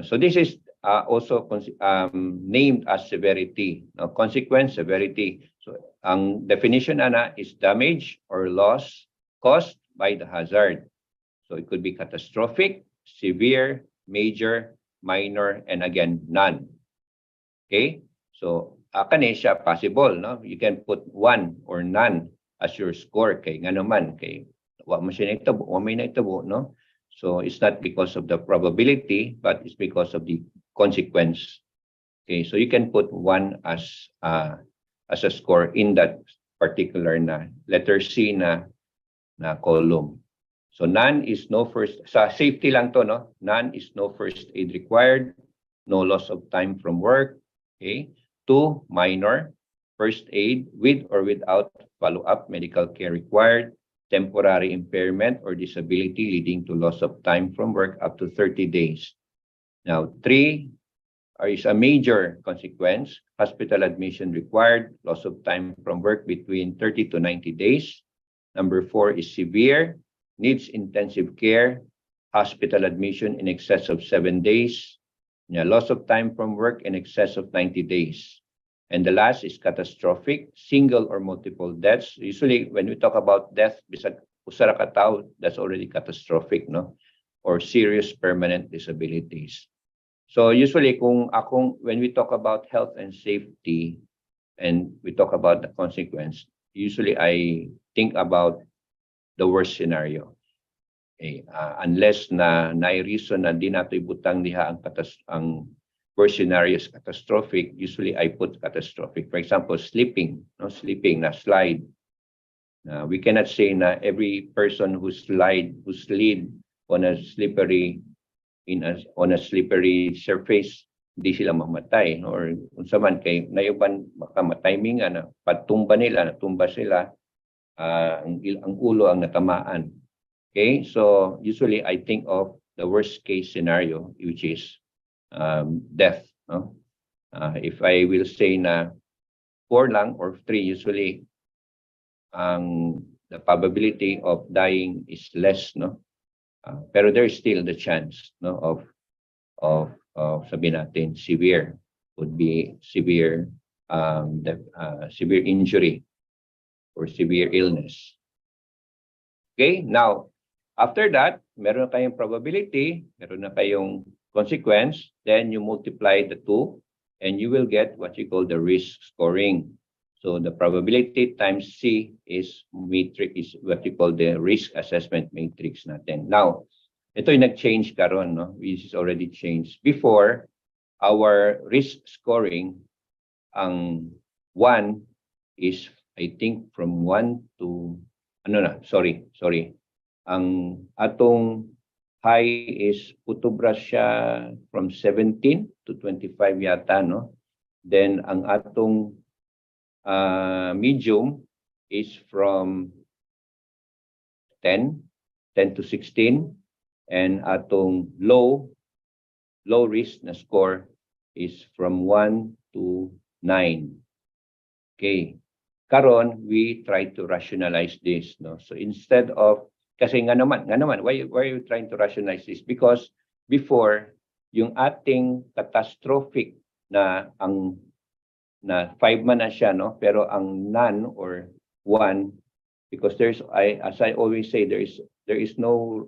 So this is also named as severity. Now, consequence, severity. So ang definition ana is damage or loss caused by the hazard. So it could be catastrophic, severe, major, minor, and again, none. Okay? So, kani siya possible, no? You can put 1 or none as your score kay nga naman kay wa mo siya naitabo, wa may naitabo, no? So, it's not because of the probability, but it's because of the consequence. Okay, so you can put 1 as a score in that particular na letter C na column. So none is no first, sa safety lang to, no? None is no first aid required, no loss of time from work. Okay. 2, minor, first aid with or without follow-up medical care required, temporary impairment or disability leading to loss of time from work up to 30 days. Now, 3 is a major consequence, hospital admission required, loss of time from work between 30 to 90 days. Number 4 is severe, needs intensive care, hospital admission in excess of 7 days, loss of time from work in excess of 90 days. And the last is catastrophic, single or multiple deaths. Usually, when we talk about death, bisag usara ka tawo, that's already catastrophic, no? Or serious permanent disabilities. So usually, when we talk about health and safety, and we talk about the consequence, usually I think about the worst scenario. Okay. Unless na reason na di nato ibutang diha ang worst scenario is catastrophic, usually I put catastrophic. For example, sleeping, na slide. We cannot say na every person who slid on a slippery surface, di sila mamatay, or unsa man kay nayuban makamataymingan na natumba sila, ang ulo ang natamaan. Okay, so usually I think of the worst case scenario, which is death. No? If I will say na 4 lang or 3, usually the probability of dying is less, no? Pero there is still the chance, no, of sabihin natin severe, would be severe severe injury or severe illness. Okay, now after that, meron na kayong probability, meron na kayong consequence, then you multiply the 2 and you will get what you call the risk scoring. So the probability times C is what you call the risk assessment matrix natin. Now, ito yung nag-change karon, no? Which is already changed. Before, our risk scoring, ang 1 is, I think, from 1 to, sorry. Ang atong high is putubras siya from 17 to 25 yata, no? Then ang atong medium is from 10 to 16, and atong low risk na score is from 1 to 9. Okay. Karon, we try to rationalize this, no? So instead of, kasi nga naman, why are you trying to rationalize this? Because before, yung ating catastrophic na 5 man na siya, no? Pero ang none or 1, because as I always say, there is no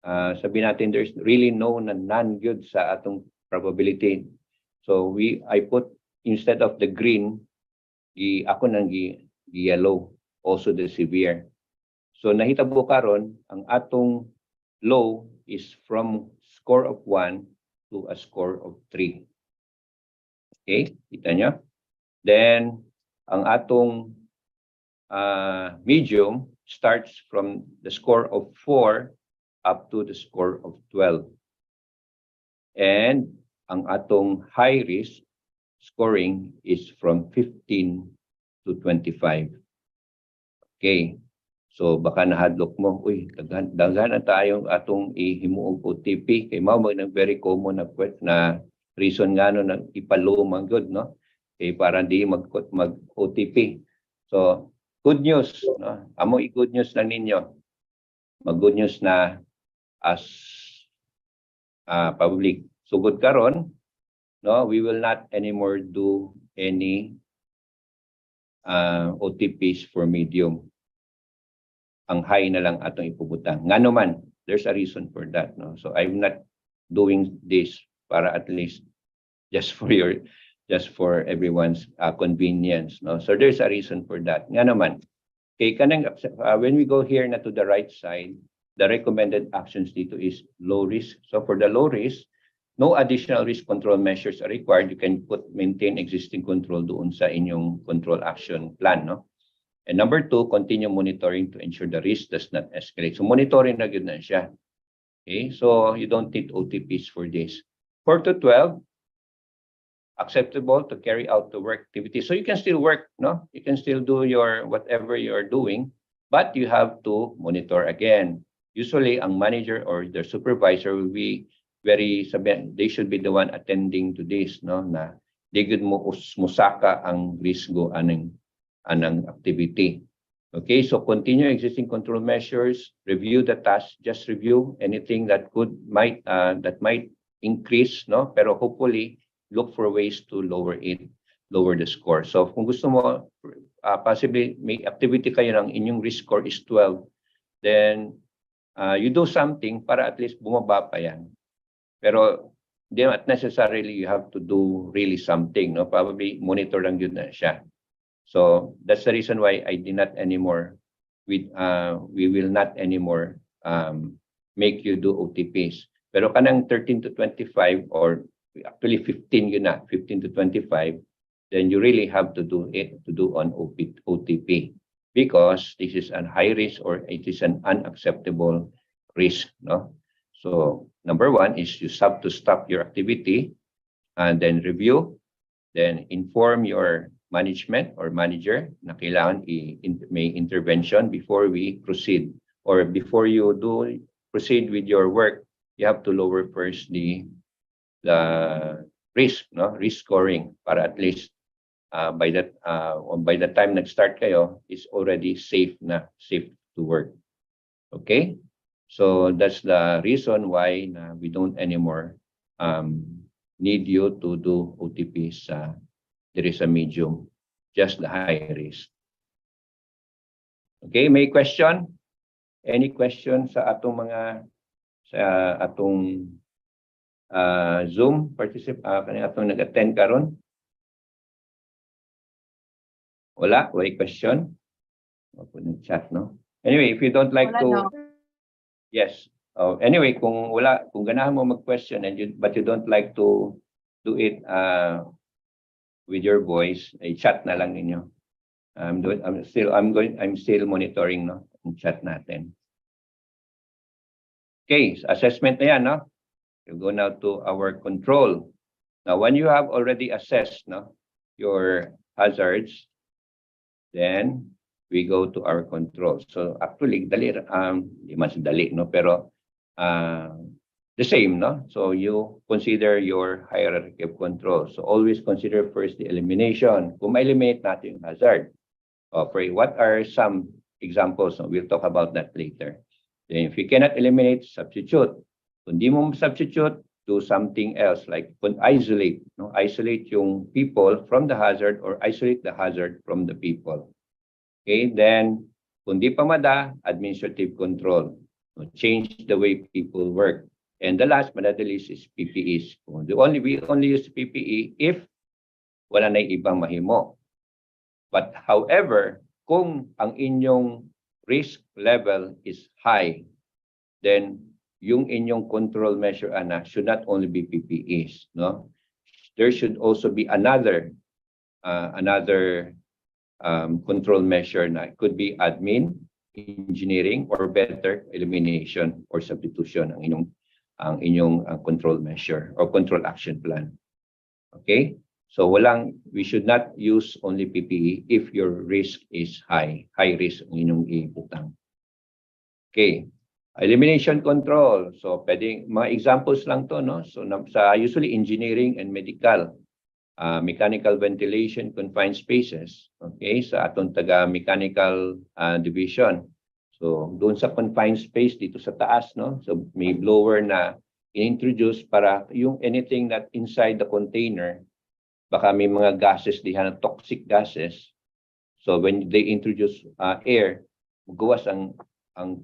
sabi natin, there's really no none good sa atong probability. So I put, instead of the green, ako nang yellow, also the severe. So nahitabo karon, ang atong low is from score of 1 to a score of 3. Okay, kita nyo? Then, ang atong medium starts from the score of 4 up to the score of 12. And ang atong high risk scoring is from 15 to 25. Okay. So baka nahadlok mo, daghan na tayong atong ihimuong OTP kay mao mag very common na reason nga no nang ipalumang good, no? Kay para di mag OTP. So good news, no? Amo i-good news lang ninyo. Mag-good news na as public sugod karon, no, we will not anymore do any OTPs for medium. Ang high na lang atong ipubutang. Nga naman, there's a reason for that, no? So I'm not doing this para at least just for everyone's convenience, no? So there's a reason for that. Nga naman, okay, when we go here na to the right side, the recommended actions dito is low risk. So for the low risk, no additional risk control measures are required. You can maintain existing control doon sa inyong control action plan, no? And number 2, continue monitoring to ensure the risk does not escalate. So monitoring na yun na siya. Okay, so you don't need OTPs for this. 4 to 12, acceptable to carry out the work activity. So you can still work, no? You can still do your whatever you're doing, but you have to monitor again. Usually, ang manager or the supervisor will be they should be the one attending to this, no? Na they could musaka ang risgo anang activity. Okay, so continue existing control measures, review the task, just review anything that might increase, no? Pero hopefully look for ways to lower the score. So kung gusto mo, possibly may activity kayo ng inyong risk score is 12, then you do something para at least bumaba pa yan. Pero not necessarily you have to do really something, no? Probably monitor lang yun na siya. So that's the reason why I did not anymore, we will not anymore make you do OTPs. Pero kanang 13 to 25 or actually 15 yun na, 15 to 25, then you really have to do on OTP because this is a high risk or it is an unacceptable risk, no? So number 1 is you have to stop your activity and then review, then inform your management or manager na kailangan may intervention before we proceed, or before you proceed with your work, you have to lower first the risk, no? Risk scoring para at least by the time nag-start kayo is already safe to work. Okay, so that's the reason why we don't anymore need you to do OTPs. There is a medium, just the high risk. Okay, may question? Any question sa atong Zoom atong nag-attend karon? Wala question? Open the chat, no? Anyway, if you don't like yes. Anyway, kung ganahan mo mag-question but you don't like to do it with your voice, chat na lang ninyo. I'm still monitoring, no, yung chat natin. Okay, assessment na yan, no? You go now to our control. Now, when you have already assessed, no, your hazards, then we go to our control. So actually, dali, di man dali, no, pero the same, no? So you consider your hierarchy of control. So always consider first the elimination. Kung ma-eliminate natin yung hazard. What are some examples? No? We'll talk about that later. Then if you cannot eliminate, substitute. Kung di mo substitute, do something else like isolate. No? Isolate yung people from the hazard or isolate the hazard from the people. Okay, then kung di pa administrative control. No? Change the way people work. And the last but not the least is PPEs. We only use PPE if wala na ibang mahimo. But however, kung ang inyong risk level is high, then yung inyong control measure should not only be PPEs, no? There should also be another control measure na it could be admin, engineering, or better elimination or substitution ang inyong control measure or control action plan. Okay? So we should not use only PPE if your risk is high risk ang inyong iibutang. Okay. Elimination control. So pwedeng mga examples lang to, no? So sa usually engineering and medical, mechanical ventilation confined spaces, okay? Sa atong taga-mechanical division. So doon sa confined space dito sa taas, no? So may blower na introduce para yung anything that inside the container, baka may mga gases dihan, toxic gases. So when they introduce air, gawas ang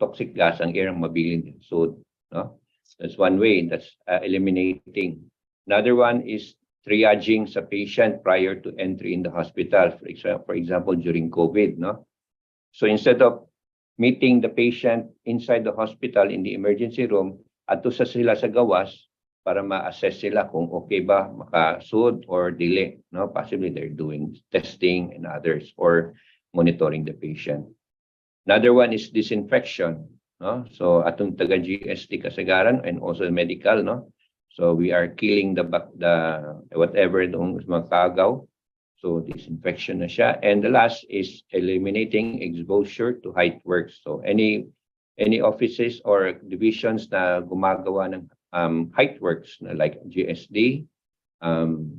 toxic gas, ang air ang mabiling. So, no? That's one way, that's eliminating. Another one is triaging sa patient prior to entry in the hospital, for example, during COVID, no? So instead of meeting the patient inside the hospital in the emergency room, ato sa sila sa gawas para ma-assess sila kung okay ba makasud or dili, no? Possibly they're doing testing and others or monitoring the patient. Another one is disinfection, no? So atong taga GST kasagaran and also medical, no? So we are killing the whatever dong mga kagaw. So disinfection na siya. And the last is eliminating exposure to height works. So any offices or divisions na gumagawa ng height works like GSD, kanang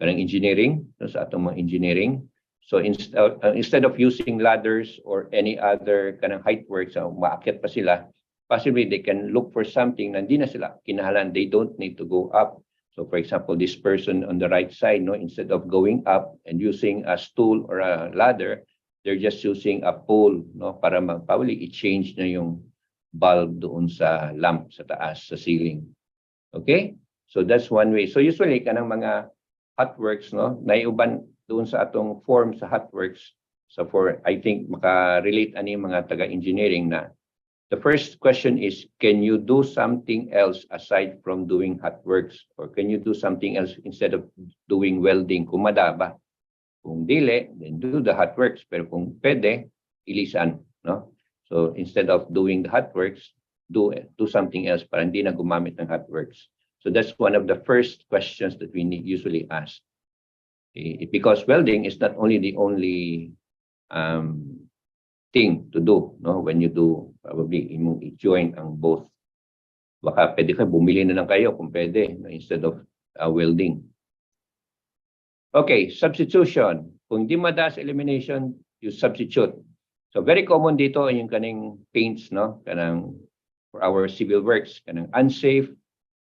engineering, no, sa atong mga engineering. So instead of using ladders or any other kanang height works, maakyat pa sila, possibly they can look for something na hindi na sila kinahanglan. They don't need to go up. So for example, this person on the right side, no, instead of going up and using a stool or a ladder, they're just using a pole, no, para probably i-change na yung bulb doon sa lamp sa taas, sa ceiling. Okay? So that's one way. So usually kanang mga hotworks, no, naiuban doon sa atong form sa hotworks. So for, I think maka-relate ani mga taga-engineering na the first question is, can you do something else aside from doing hot works? Or can you do something else instead of doing welding? Kung madaba. Kung dili, then do the hot works. Pero kung pwede, ilisan. No? So instead of doing the hot works, do something else para hindi na gumamit ng hot works. So that's one of the first questions that we usually ask. Because welding is not only the only thing to do, no? When you do, probably imong i-join ang both. Baka pwede ka bumili na lang kayo kung pwede, no? Instead of welding. Okay, substitution. Kung di madas elimination, you substitute. So very common dito yung kaning paints, no? Kanang for our civil works, kanang unsafe,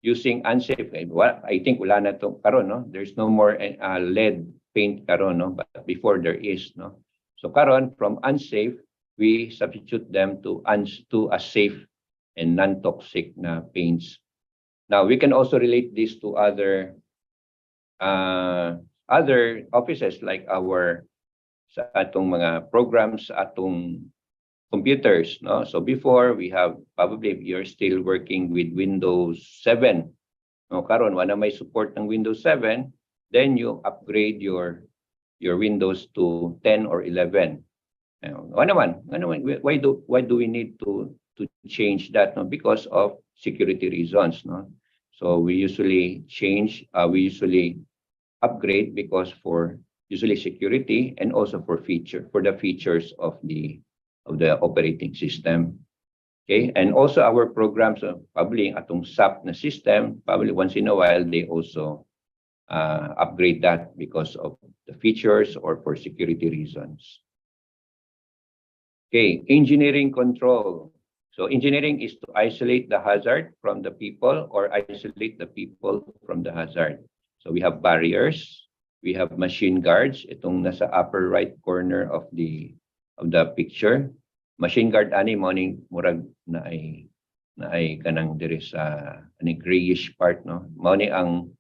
using unsafe. I think wala na to karon, no? There's no more lead paint karon, no? But before there is, no? So karon, from unsafe, we substitute them to a safe and non-toxic na paints. Now, we can also relate this to other offices like sa atong mga programs, sa atong computers, no? So before, we have, probably you're still working with Windows 7. No, karon wala may support ng Windows 7, then you upgrade your Windows to 10 or 11. Why do we need to change that? No? Because of security reasons. No? So we usually upgrade because for usually security and also for the features of the operating system. Okay, and also our programs, probably atong SAP na system, probably once in a while they also upgrade that because of the features or for security reasons. Okay, engineering control. So engineering is to isolate the hazard from the people or isolate the people from the hazard. So we have barriers, we have machine guards, itong nasa upper right corner of the picture. Machine guard ani morning murag na ay kanang dire sa ani grayish part, no. Mao ni ang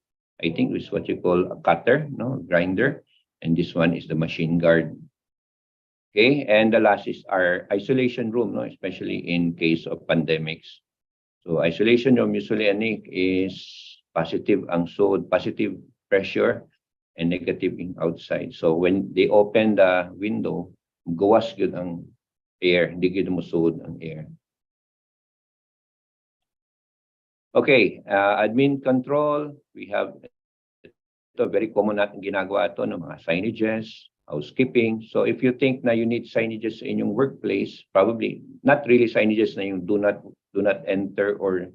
I think is what you call a cutter, no, grinder, and this one is the machine guard. Okay, and the last is our isolation room, no, especially in case of pandemics. So isolation room usually is positive ang sod, positive pressure, and negative in outside. So when they open the window, gawas yun ang air, hindi yun musod ang air. Okay, admin control, we have ito, very common natin ginagawa ito, no, mga signages, housekeeping. So if you think na you need signages in your workplace, probably not really signages na yung do not enter or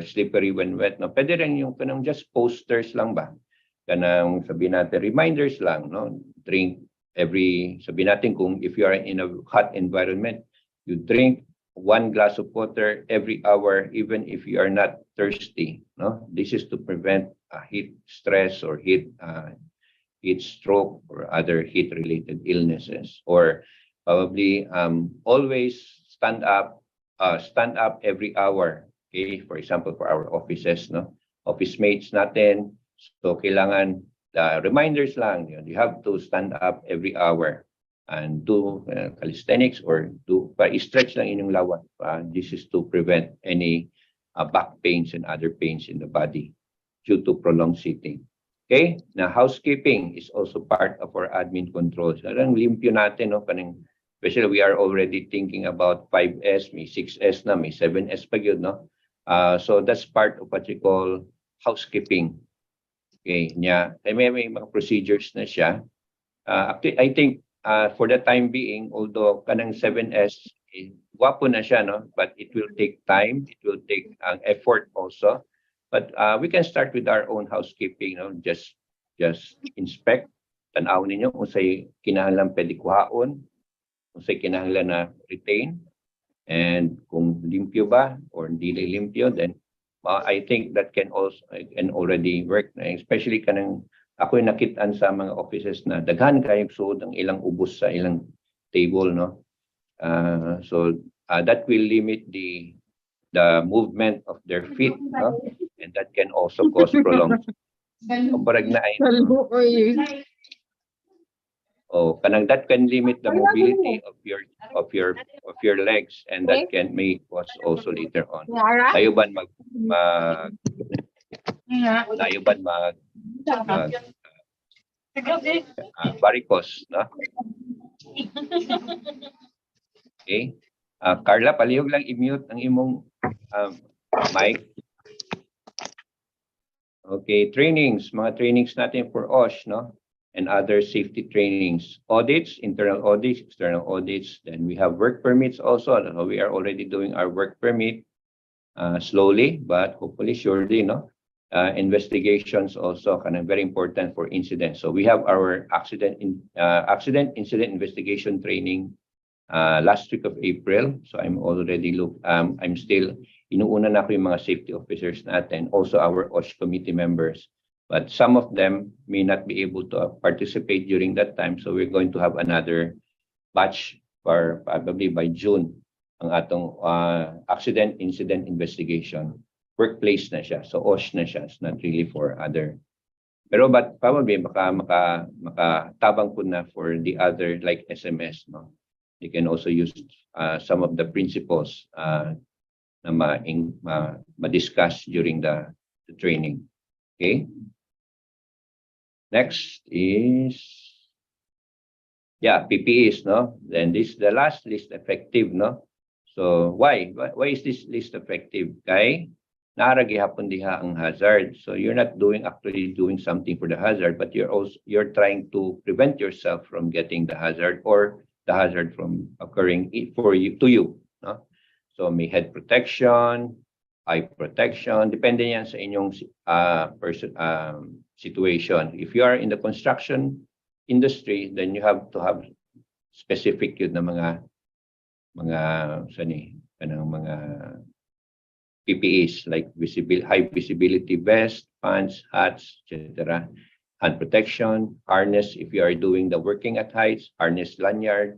slippery when wet. No? Pwede rin yung kanang just posters lang ba? Kanang sabihin natin, reminders lang, no? Drink sabihin natin kung if you are in a hot environment, you drink 1 glass of water every hour, even if you are not thirsty. No, this is to prevent heat stress or heat stroke or other heat-related illnesses. Or probably always stand up every hour. Okay, for example, for our offices, no, office mates natin, So kailangan reminders lang. You have to stand up every hour and do calisthenics or stretch lang inyong lawan. This is to prevent any back pains and other pains in the body due to prolonged sitting. Okay? Now, housekeeping is also part of our admin controls. Parang limpyo natin, no? Especially we are already thinking about 5S, may 6S na, may 7S pa yun, no? So that's part of what you call housekeeping. Okay, may mga procedures na siya. I think for the time being, although kanang 7S, guwapo na siya, no? But it will take time, it will take effort also. But we can start with our own housekeeping, no? Just inspect, tanaw ninyo kung sa'y kinahanglan pwede kuhaon, kung sa'y kinahanglan na retain, and kung limpyo ba or hindi limpyo, then I think that can already work, especially kanang ako yung nakitaan sa mga offices na daghan kayong suod ang ilang ubos sa ilang table, no? So that will limit the movement of their feet, no? And that can also cause prolonged. Kanang that can limit the mobility of your legs, and that may cause also later on. Tayo ba varicose, no? Okay. Carla, palihog lang i-mute ang imong mic. Okay, mga trainings natin for OSH, no? And other safety trainings, audits, internal audits, external audits. Then we have work permits also. We are already doing our work permit slowly, but hopefully surely, no? Investigations also kind of very important for incidents. So we have our accident incident investigation training last week of April. So I'm still inuuna na ko yung mga safety officers natin, also our OSH committee members. But some of them may not be able to participate during that time. So we're going to have another batch for probably by June ang atong accident incident investigation. Workplace na siya. So OSH na siya. It's not really for other. Pero but probably makatabang po na for the other like SMS, no? You can also use some of the principles na ma-discuss during the training. Okay. Next is PPEs, no? Then this the last least effective, no? So why is this least effective? Kay naaragi hapon diha ang hazard. So you're not actually doing something for the hazard, but you're trying to prevent yourself from getting the hazard or the hazard from occurring to you, no? So may head protection, eye protection, depende yan sa inyong situation. If you are in the construction industry, then you have to have specific yun na mga PPEs like high visibility vest, pants, hats, etc. Hand protection, harness if you are doing the working at heights, harness lanyard.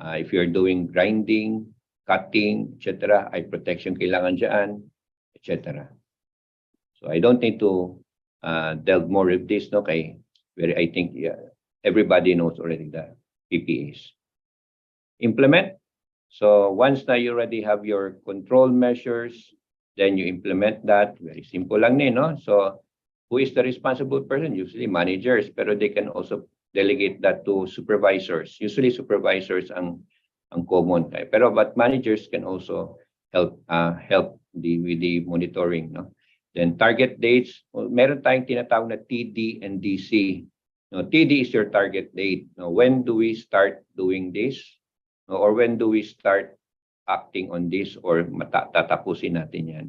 If you are doing grinding, cutting, etc. Eye protection kailangan dyan, etc. So I don't need to delve more with this, no? I think everybody knows already the PPEs. Implement. So once na you already have your control measures, then you implement that. Very simple lang ni, no? So who is the responsible person? Usually managers, pero they can also delegate that to supervisors. Usually supervisors ang common. But managers can also help with the monitoring, no? Then target dates, meron tayong tinatawag na TD and DC. No, TD is your target date. No, when do we start doing this? No, or when do we start acting on this or tatapusin natin yan?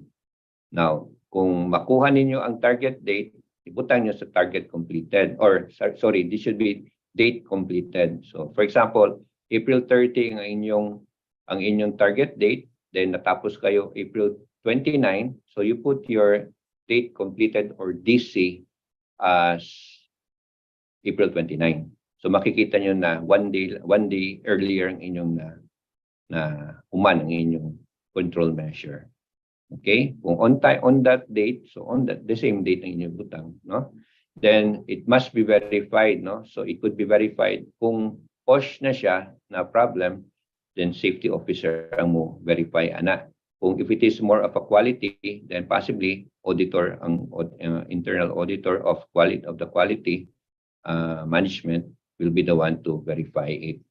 Now, kung makuha ninyo ang target date, ibutang nyo sa target completed or sorry, this should be date completed. So for example, April 30 ang inyong target date, then natapos kayo April 29, so you put your date completed or DC as April 29. So makikita nyo na one day earlier ang inyong na uman ang inyong control measure. Okay? Kung on that date, so on the same date ng inyong utang, no? Then it must be verified, no? So it could be verified kung POS na siya na problem, then safety officer ang mo verify ana. Kung if it is more of a quality, then possibly auditor ang internal auditor of the quality management will be the one to verify it.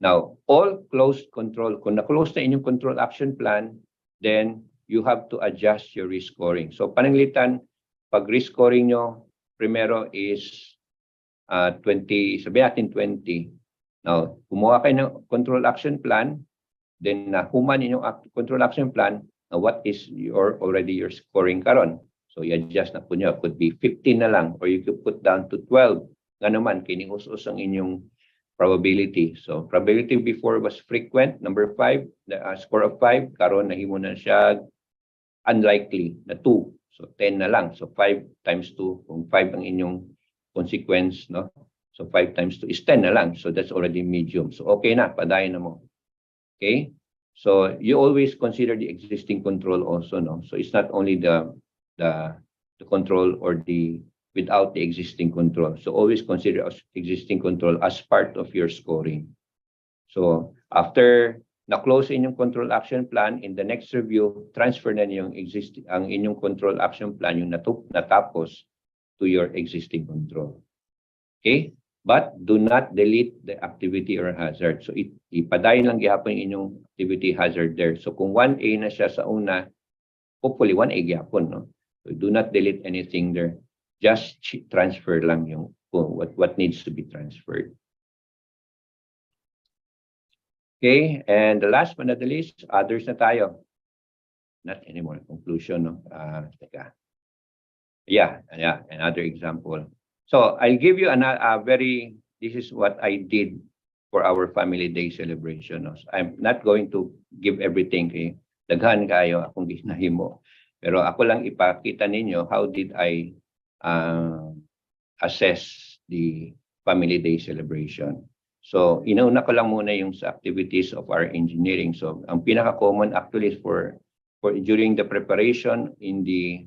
Now, all closed control, kung na-close na inyong control action plan, then you have to adjust your risk scoring. So pananglitan, pag risk scoring nyo, primero is 20, sabihin natin 20. Now, kumuha kayo ng control action plan, then nahuman inyong control action plan, what is already your scoring karon? So i-adjust na po nyo, could be 15 na lang, or you could put down to 12. Nga naman, kiningus-us ang inyong probability. So probability before was frequent, number 5, the score of 5, karon nahimo na siya unlikely na 2. So 10 na lang. So 5 times 2, kung 5 ang inyong consequence, no? So 5 times 2 is 10 na lang. So that's already medium. So okay na, padayon na mo. Okay? So you always consider the existing control also, no? So it's not only the control or without the existing control. So always consider existing control as part of your scoring. So after na-close inyong control action plan, in the next review, transfer na yung ang inyong control action plan, yung natapos to your existing control. Okay? But do not delete the activity or hazard. So ipadayon lang gihapon inyong activity hazard there. So kung 1A na siya sa una, hopefully 1A gihapon, no? So do not delete anything there. Just transfer lang yung what needs to be transferred. Okay, and the last but not the least, others na tayo. Not anymore. Conclusion, no? Yeah, another example. So I'll give you this is what I did for our Family Day celebration. No? So I'm not going to give everything. Daghan kayo akong ginahimo. Pero ako lang ipakita ninyo how did I assess the Family Day celebration. So inauna ko lang muna yung sa activities of our engineering. So ang pinaka-common actually for during the preparation in the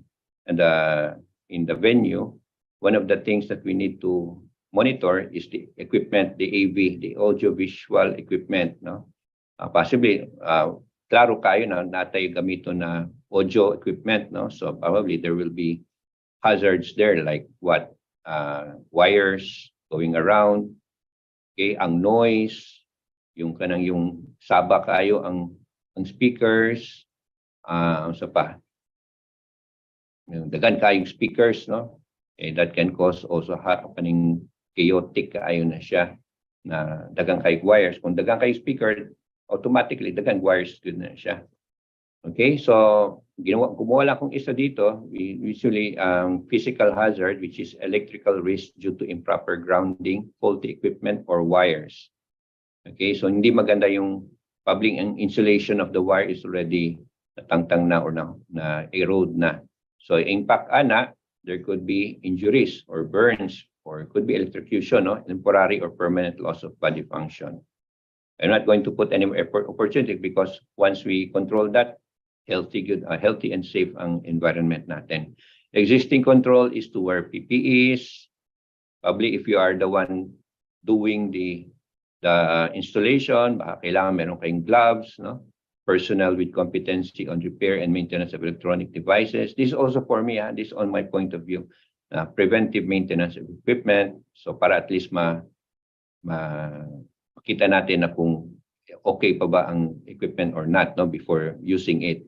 venue, one of the things that we need to monitor is the equipment, the AV, the audio-visual equipment. No? Possibly, klaro kayo na natay gamito na audio equipment. No? So probably there will be hazards there like what? Wires going around, okay? Ang noise, yung saba kayo, ang speakers, sa pa. Yung dagan kayong speakers, no? That can cause also happening chaotic kaayo na siya na dagang kay wires. Kung dagang kay speaker, automatically dagang wires good na siya. Okay, so kumuha lang akong isa dito. We usually physical hazard, which is electrical risk due to improper grounding, faulty equipment, or wires. Okay, so hindi maganda yung public insulation of the wire is already natangtang na or na erode na. So impact ana, there could be injuries or burns, or it could be electrocution, no? Temporary or permanent loss of body function. I'm not going to put any opportunity because once we control that, healthy and safe ang environment natin. Existing control is to wear PPEs. Probably if you are the one doing the installation, baka kailangan meron kayong gloves, no? Personnel with competency on repair and maintenance of electronic devices. This is also for me, this is on my point of view. Preventive maintenance of equipment. So para at least makita natin na kung okay pa ba ang equipment or not, no, before using it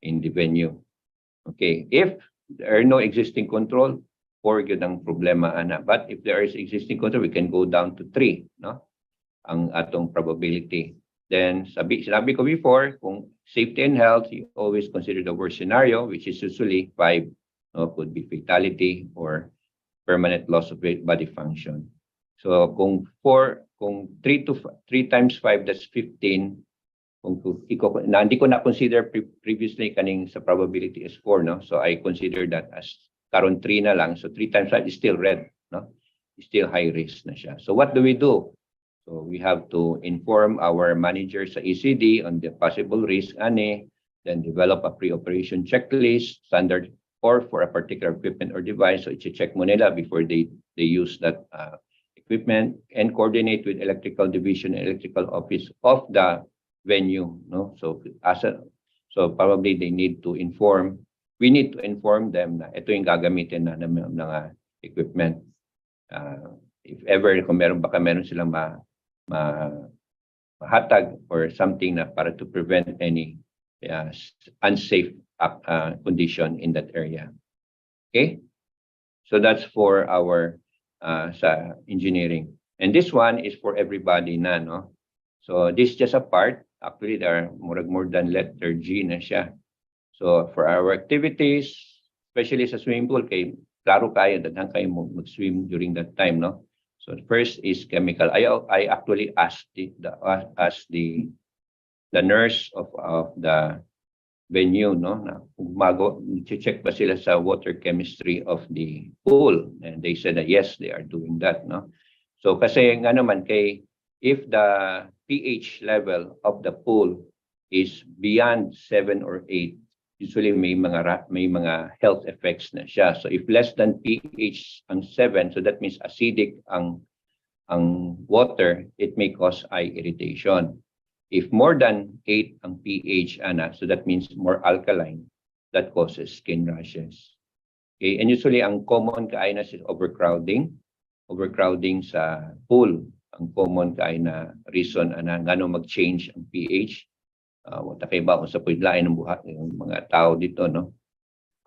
in the venue. Okay, if there are no existing control, 4 yun ang problema, ana. But if there is existing control, we can go down to 3, no? Ang atong probability. Then, sinabi ko before, kung safety and health, you always consider the worst scenario, which is usually 5, no? Could be fatality or permanent loss of body function. So, kung 3 times 5, that's 15. Hindi ko na consider previously kaning sa probability is 4, no? So, I consider that as karon 3 na lang. So, 3 times 5 is still red, no? It's still high risk na siya. So, what do we do? So we have to inform our managers sa ECD on the possible risk, then develop a pre-operation checklist, standard for a particular equipment or device. So i-check mo nila before they use that equipment, and coordinate with electrical division and electrical office of the venue. No, so probably we need to inform them na ito yung gagamitin na ng mga equipment. If ever kung meron silang mahatag or something na para to prevent any unsafe condition in that area. Okay, so that's for our sa engineering, and this one is for everybody na, no? So this is just a part. Actually, there are more than letter G na siya. So for our activities, especially sa swimming pool, klaro kayo, daghang kayo mag-swim during that time, no? So first is chemical. I actually asked the nurse of the venue, no, na check ba sila sa water chemistry of the pool, and they said that yes, they are doing that, no. So kasi nga naman if the pH level of the pool is beyond 7 or 8, usually may mga health effects na siya. So if less than pH ang 7, so that means acidic ang water, it may cause eye irritation. If more than 8 ang pH, so that means more alkaline, that causes skin rashes. Okay, and usually ang common kaina is overcrowding sa pool. Ang common kaina reason ngano mag-change ang pH. Wala kay ba kung sa pudlain ng buhat ng mga tao dito, no?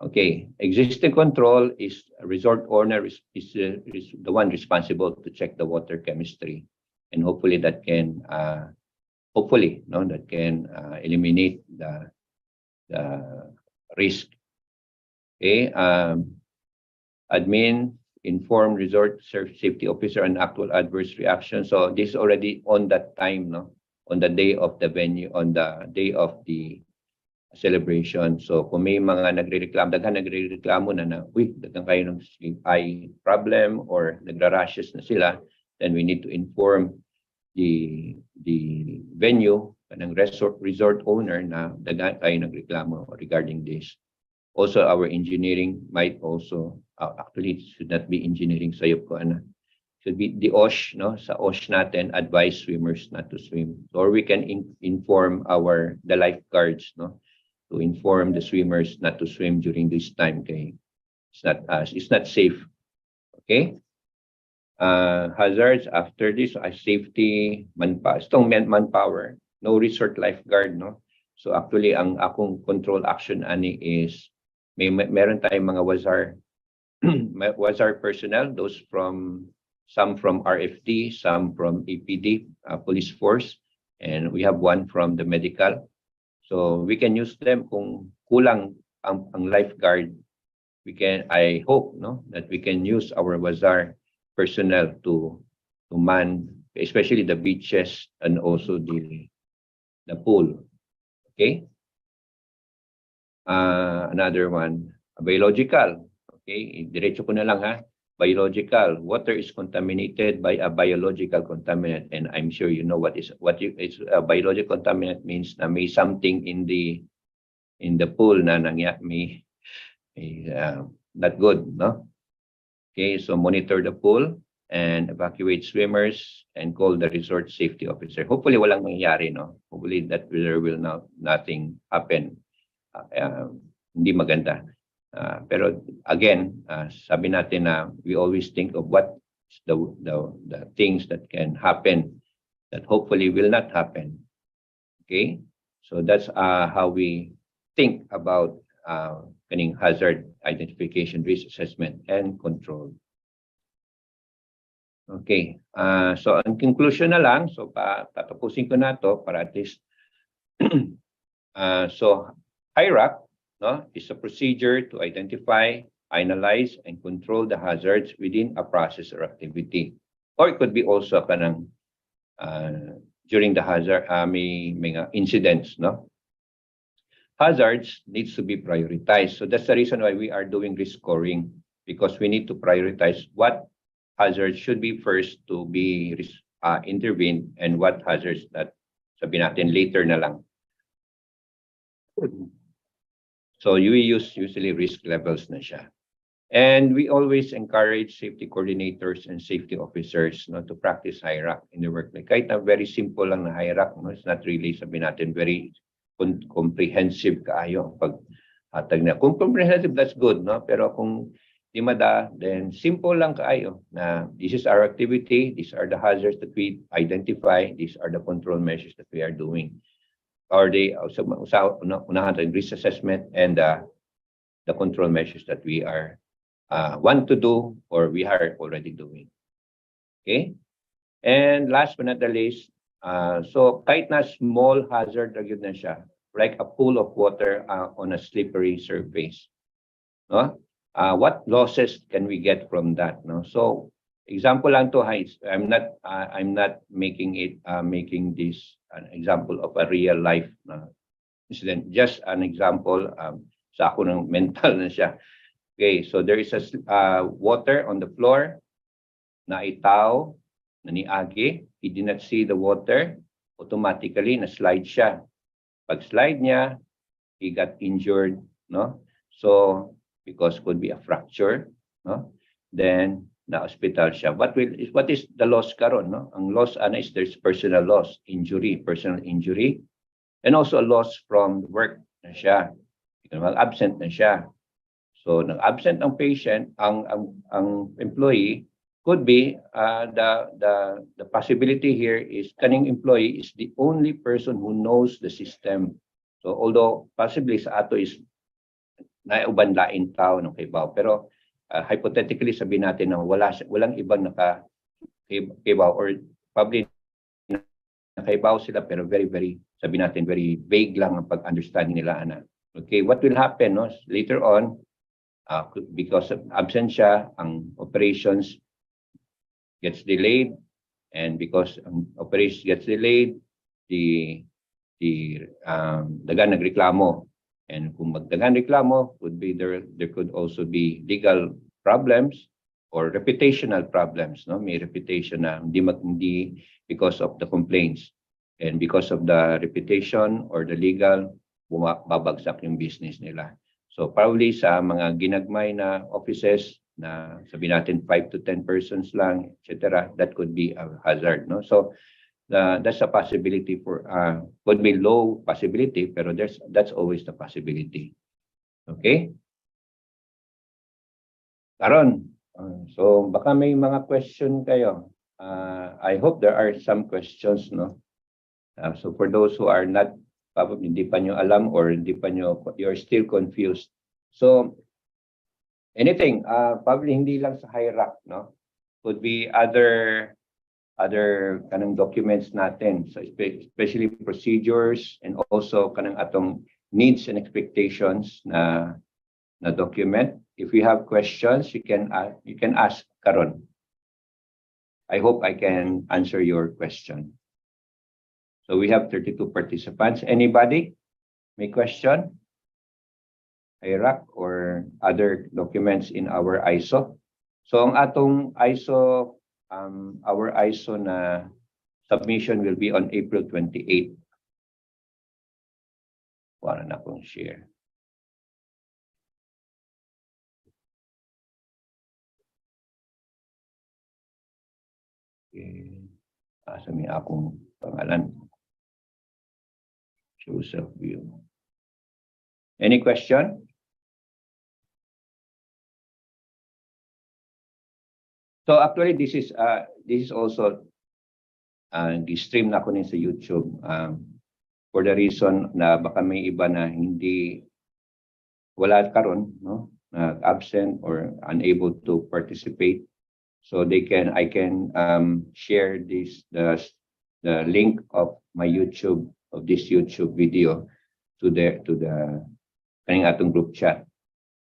Okay, existing control is a resort owner is the one responsible to check the water chemistry, and hopefully that can eliminate the risk. Okay, admin inform resort safety officer on actual adverse reaction. So this is already on that time, no, on the day of the venue, on the day of the celebration. So kung may mga nagrereklamo na daghang kayo ng eye problem or nagra-rashes na sila, then we need to inform the venue ng resort owner na daghang kayo nagreklamo regarding this. Also, our engineering might also actually should not be engineering sayop ko should be the OSH, no? Sa OSH natin, advise swimmers not to swim, or we can inform the lifeguards, no, to inform the swimmers not to swim during this time. Okay, it's not safe. Okay, hazards after this, safety manpower, no resort lifeguard, no. So actually ang akong control action ani is meron tayong mga wazar personnel, some from RFD, some from APD, police force, and we have one from the medical. So we can use them kung kulang ang lifeguard. I hope, no, that we can use our wazar personnel to man, especially the beaches and also the pool. Okay. Another one, biological. Okay, diretso ko na lang ha. Biological. Water is contaminated by a biological contaminant, and I'm sure you know what is a biological contaminant means. Na may something in the pool na may not good, no? Okay, so monitor the pool and evacuate swimmers and call the resort safety officer. Hopefully walang mangyayari, no? Hopefully that there will nothing happen. Hindi maganda. Pero again, sabi natin na we always think of what the things that can happen that hopefully will not happen. Okay, so that's how we think about hazard identification, risk assessment, and control. Okay, so in conclusion na lang, so tatapusin ko na to para at least so HIRAC, no, is a procedure to identify, analyze, and control the hazards within a process or activity. Or it could be also during the hazard, may mga incidents, no? Hazards needs to be prioritized. So that's the reason why we are doing risk scoring, because we need to prioritize what hazards should be first to be intervened and what hazards that sabi natin later na lang. So we use usually risk levels na siya. And we always encourage safety coordinators and safety officers to practice HIRAC in the workplace. Kahit na very simple lang na HIRAC, it's not really, sabihin natin, very comprehensive kaayo ang paghatag na. Kung comprehensive, that's good, no? Pero kung di mada, then simple lang kaayo na this is our activity, these are the hazards that we identify, these are the control measures that we are doing. Or they also unahan risk assessment and the control measures that we are want to do or we are already doing. Okay? And last but not the least, so kahit na small hazard na yun na siya, like a pool of water on a slippery surface. No? What losses can we get from that? No? So example lang to, I'm not making it making this an example of a real life incident. Just an example sa ako ng mental na siya. Okay, so there is a water on the floor na itaw na niagi. He did not see the water. Automatically na-slide siya. Pag slide niya, he got injured, no? So because could be a fracture, no? Then na-hospital siya. What is the loss karon, no? Ang loss is there's personal loss, personal injury, and also a loss from work na siya. Mag-absent na siya. So nag-absent ang patient, ang employee could be the possibility here is kaning employee is the only person who knows the system. So although possibly sa ato is nauban lain tao ng kaybaw, pero hypothetically sabihin natin na walang ibang kaybaw or probably nakaibaw sila pero very sabihin natin very vague lang ang pag-understanding nila ana. Okay, what will happen later on because of absensya, ang operations gets delayed, and because ang operations gets delayed, dagan nagreklamo, and kung magdagan reklamo could be there could also be legal problems or reputational problems, no? May reputation na hindi because of the complaints, and because of the reputation or the legal babagsak yung business nila. So probably sa mga ginagmay na offices na sabihin natin 5 to 10 persons lang, etc., that could be a hazard, no? So that's a possibility for could be low possibility, pero that's always the possibility. Okay? Karon, so baka may mga question kayo. I hope there are some questions, no? So for those who are not probably hindi pa nyo alam or you're still confused. So anything, probably hindi lang sa HIRAC, no? Could be other kanang documents natin, so especially procedures and also kanang atong needs and expectations na document. If you have questions, you can ask karon. I hope I can answer your question. So we have 32 participants. Anybody may question? HIRAC or other documents in our ISO. So ang atong ISO, our ISO na submission will be on April 28. Wala na akong share. Okay. Asa may akong pangalan. Joseph view. Any question? So actually this is also di-stream na ko sa YouTube for the reason na baka may iba na hindi wala karon, no? Absent or unable to participate. So I can share the link of my YouTube of this YouTube video to the kaning atong group chat.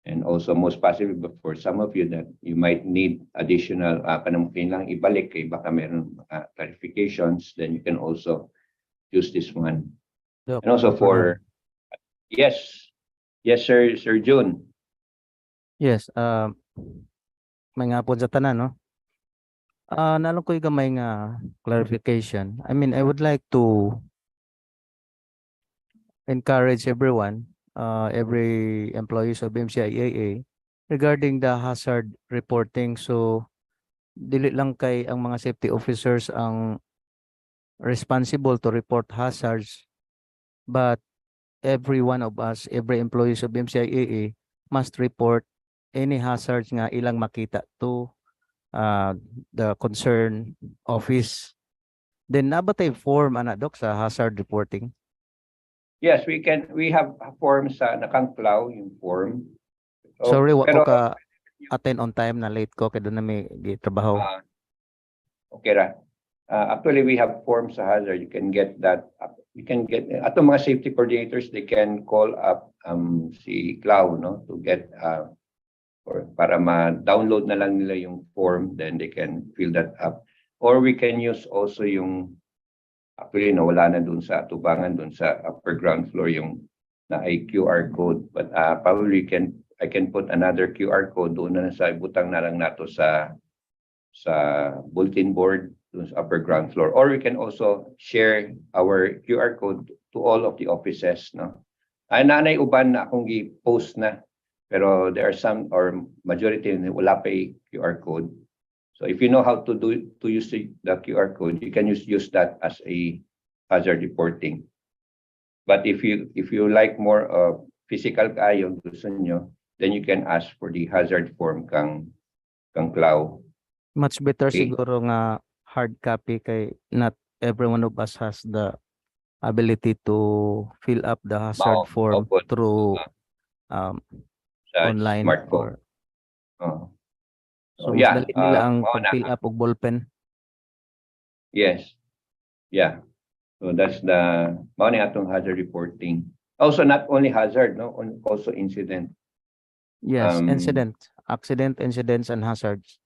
And also most possibly for some of you that you might need additional kanang kailangang ibalik kay baka meron clarifications, then you can also use this one. Yep. And also for yes sir June. Yes, may nga po sa tanan, no? Nalong ko gamay nga clarification. I mean, I would like to encourage everyone, every employees of MCIAA regarding the hazard reporting. So dili lang kay ang mga safety officers ang responsible to report hazards, but every one of us, every employees of MCIAA must report any hazards nga ilang makita to the concerned office. Then nabatay form ana dok sa hazard reporting. Yes, we have a form sa nakangklaw yung form. Sorry, wa ko pero ka attend on time, na late ko kay doon na may gitrabaho. okay ra. Actually, we have forms sa hazard. You can get that. You can get atong mga safety coordinators. They can call up si Clau, no, to get or para ma-download na lang nila yung form. Then they can fill that up. Or we can use also yung actually nawala na dun sa tubangan dun sa upper ground floor yung na ay QR code. But probably I can put another QR code doon na sa butang na lang nato sa bulletin board dun sa upper ground floor. Or we can also share our QR code to all of the offices, no. Ay nanay uban na akong gi-post na, pero there are some or majority na wala pa QR code. So if you know how to use the QR code, you can use that as a hazard reporting. But if you like more of physical kayo gusto nyo, then you can ask for the hazard form kang Clau. Much better Okay. siguro nga hard copy kay not every one of us has the ability to fill up the hazard form Opo. through Sa online smartphone. or So mas yeah, dali nila ang mao na. pag-fill up og ballpen. Yes. Yeah. So that's the mao ni atong hazard reporting. Also not only hazard, no, also incident. Yes, accident, incidents, and hazards.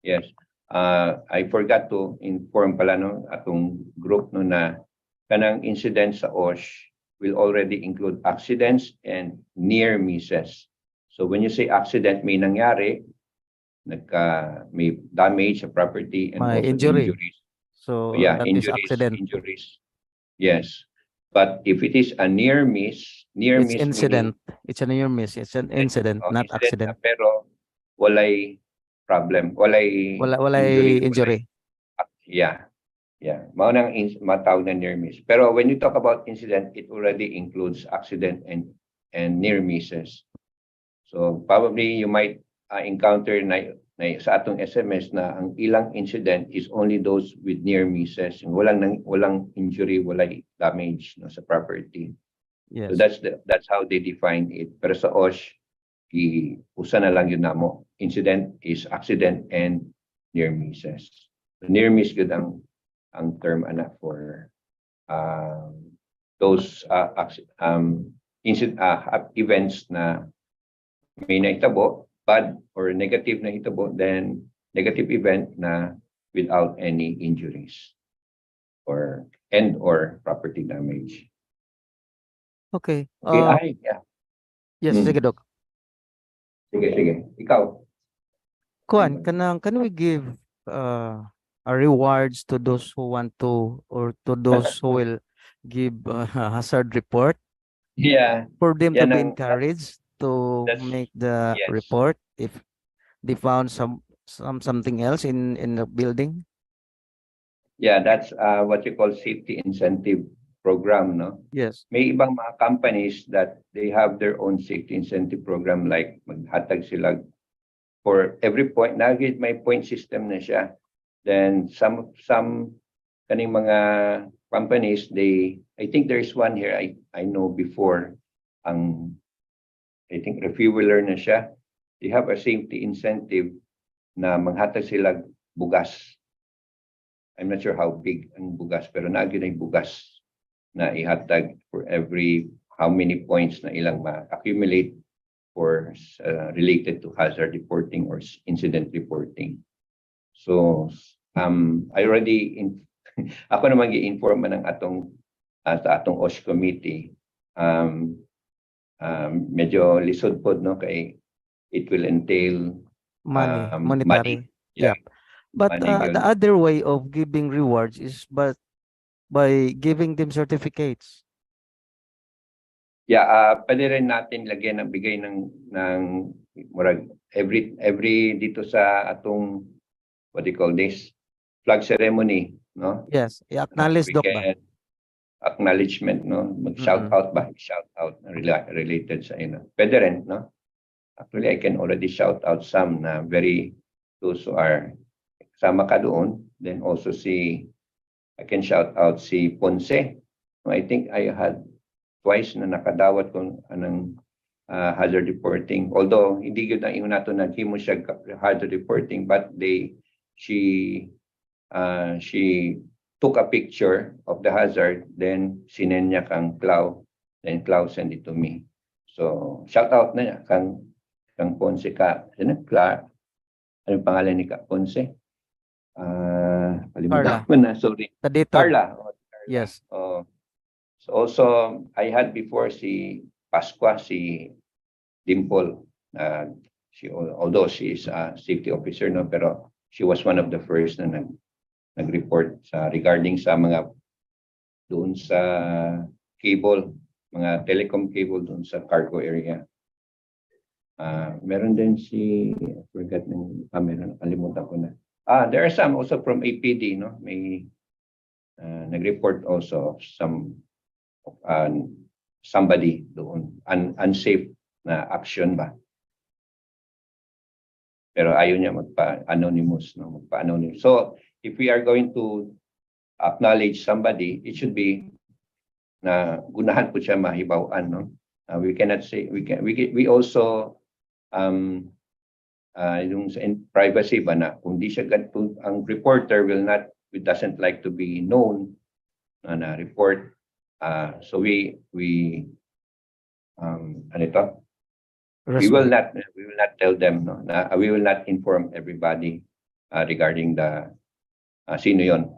Yes. I forgot to inform pala no atong group no na kanang incidents sa OSH will already include accidents and near misses. So when you say accident, may nangyari, may damage sa property and May also injury. injuries. So Yeah, that is accident. injuries. Yes. But if it is a near miss It's meaning incident. It's a near miss. It's an incident, not accident. na, pero walay problem, walay Injury. Yeah. Mao nang matawag na near miss. Pero when you talk about incident, it already includes accident and near misses. So probably you might encounter na sa atong SMS na ang ilang incident is only those with near misses. Walang injury, walay damage no, sa property. Yes. So that's how they define it. Pero sa OSH, usa na lang yun namo. Incident is accident and near misses. So near miss yun ang term ana for those events na may nahitabo, bad or negative na hitabo, then negative event na without any injuries or property damage. Okay. Okay, yeah. Yes, sige Doc. Sige. Ikaw. Kuan, can we give rewards to those who want to, or to those who will give hazard report? Yeah. For them to Yan be ang- encouraged to make the yes. report if they found something else in the building. Yeah, that's what you call safety incentive program, no? Yes. May ibang mga companies that they have their own safety incentive program, like maghatag sila for every point. Nagit may point system na siya. Then some kaning mga companies, I think there is one here I know before, I think refueler na siya. They have a safety incentive na maghatag sila bugas. I'm not sure how big ang bugas, pero naagin ay bugas na ihatag for every how many points na ilang ma-accumulate for related to hazard reporting or incident reporting. So I already ako naman gi-inform ng atong sa atong OSH committee. Medyo lisod po no kay it will entail Monetary. money. Yeah. But Money the yun. other way of giving rewards is by giving them certificates. Yeah, pwede rin natin lagyan ng bigay ng murag every dito sa atong what do you call this flag ceremony, no? Yes, i-acknowledge Doc ba? Weekend acknowledgement, no? Mag-shout out ba? Shout out related sa Pwede rin, no? Actually, I can already shout out some na very those who are kasama ka doon. Then also I can shout out si Ponce. I think I had twice na nakadawat kung anong hazard reporting. Although hindi yun na yung nato naghimo siya hazard reporting, but she took a picture of the hazard, then sinend niya kang Clau, then Clau send it to me. So shout out na niya kang Ponce ka. Anong pangalan ni ka Ponce? Kalimutan ko na, sorry. Carla. Yes. So also, I had before si Pasqua, si Dimple. Although she is a safety officer, no, pero she was one of the first na nag-report regarding sa mga doon sa cable, mga telecom cable doon sa cargo area. Meron din I forgot ng meron, nakalimutan ko na. There are some also from APD, no? May nag-report also of somebody doon unsafe na action ba. Pero ayaw niya magpa-anonymous, no? Magpa-anonymous. So if we are going to acknowledge somebody, it should be na gunahan po siya mahibawan, no? We cannot say we also yung sa privacy ba na kung di siya ganito, ang reporter doesn't like to be known na report. So we will not tell them, no, we will not inform everybody regarding the sino yon,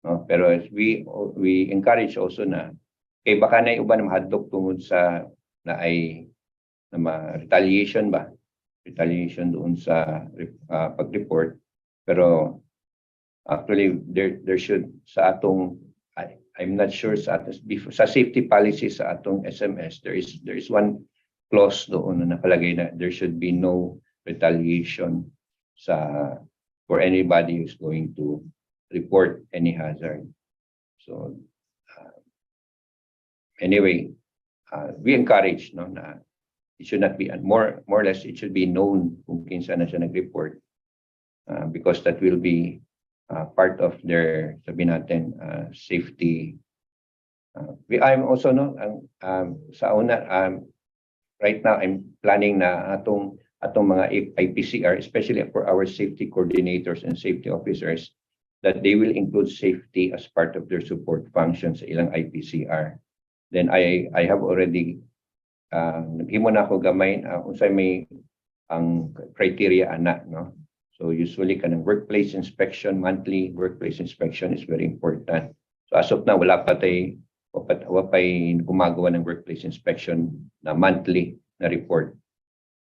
no? Pero we encourage also na kay baka na uban na mahadlok tungod sa retaliation doon sa pag-report. Pero actually there should sa atong I'm not sure sa safety policy sa atong SMS there is one clause doon na nakalagay na there should be no retaliation for anybody who's going to report any hazard. So anyway, we encourage, no, na it should not be more or less it should be known kung kinsa na siya nag-report, because that will be part of their sabihin natin safety. I'm also sa una right now I'm planning na atong mga IPCR, especially for our safety coordinators and safety officers, that they will include safety as part of their support functions sa ilang IPCR. Then I have already naghimo na ako gamay unsay may ang criteria ana, no? So usually kanang workplace inspection, monthly workplace inspection is very important. So as of now wala pa gumagawa ng workplace inspection na monthly na report.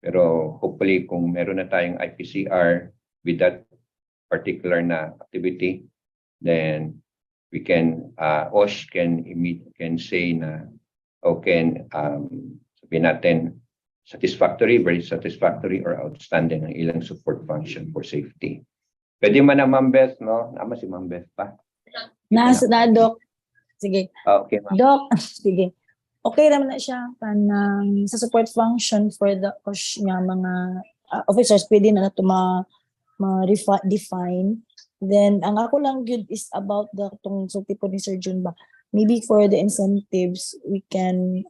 Pero hopefully kung meron na tayong IPCR with that particular na activity, then we can OSH can say na sabihin natin satisfactory, very satisfactory or outstanding ang ilang support function for safety. Pwede man na Ma'am Beth, no? Nama si Ma'am Beth pa. Nasa na, Doc. Sige. Okay, Ma'am. Doc, sige. Okay naman na siya kanang sa support function for the mga officers, pwede na ito ma-define. Then, ang ako lang good is about itong sulti po ni Sir Jun ba. Maybe for the incentives, we can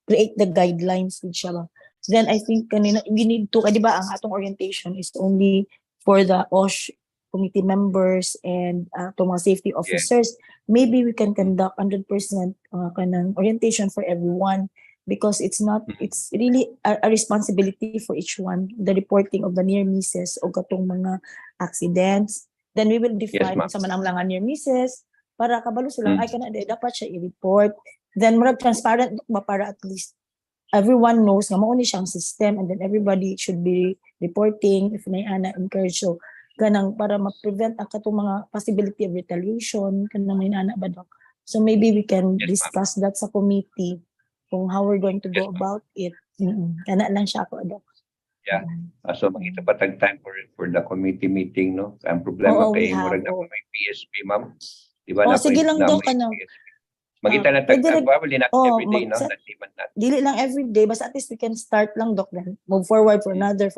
create the guidelines with siya ba. So then, I think we need to, di ba, ang atong orientation is only for the OSH committee members and itong mga safety officers. Yeah. Maybe we can conduct 100% kanang orientation for everyone, because it's really a responsibility for each one, the reporting of the near misses o katong mga accidents. Then we will define sa manang near misses para kabalo sila ay kana dapat siya i-report. Then more transparent ba para at least everyone knows nga mao ni siyang system, and then everybody should be reporting if may encourage so kanang para ma-prevent ang katong mga possibility of retaliation kanang may ba, Doc? So maybe we can discuss that sa committee kung how we're going to go about it. Kana lang siya ako, Doc. Yeah. So makita pa tag time for the committee meeting, no? Ang problema Oo, we kay murag na have, pa may PSP, ma'am. Di ba Oh, na sige lang, na Doc, may ano. PSP? Makita na tag pwede rin- probably not every day, no? sa- Not even that. Dili lang every day, basta at least we can start lang, Doc, then move forward for another.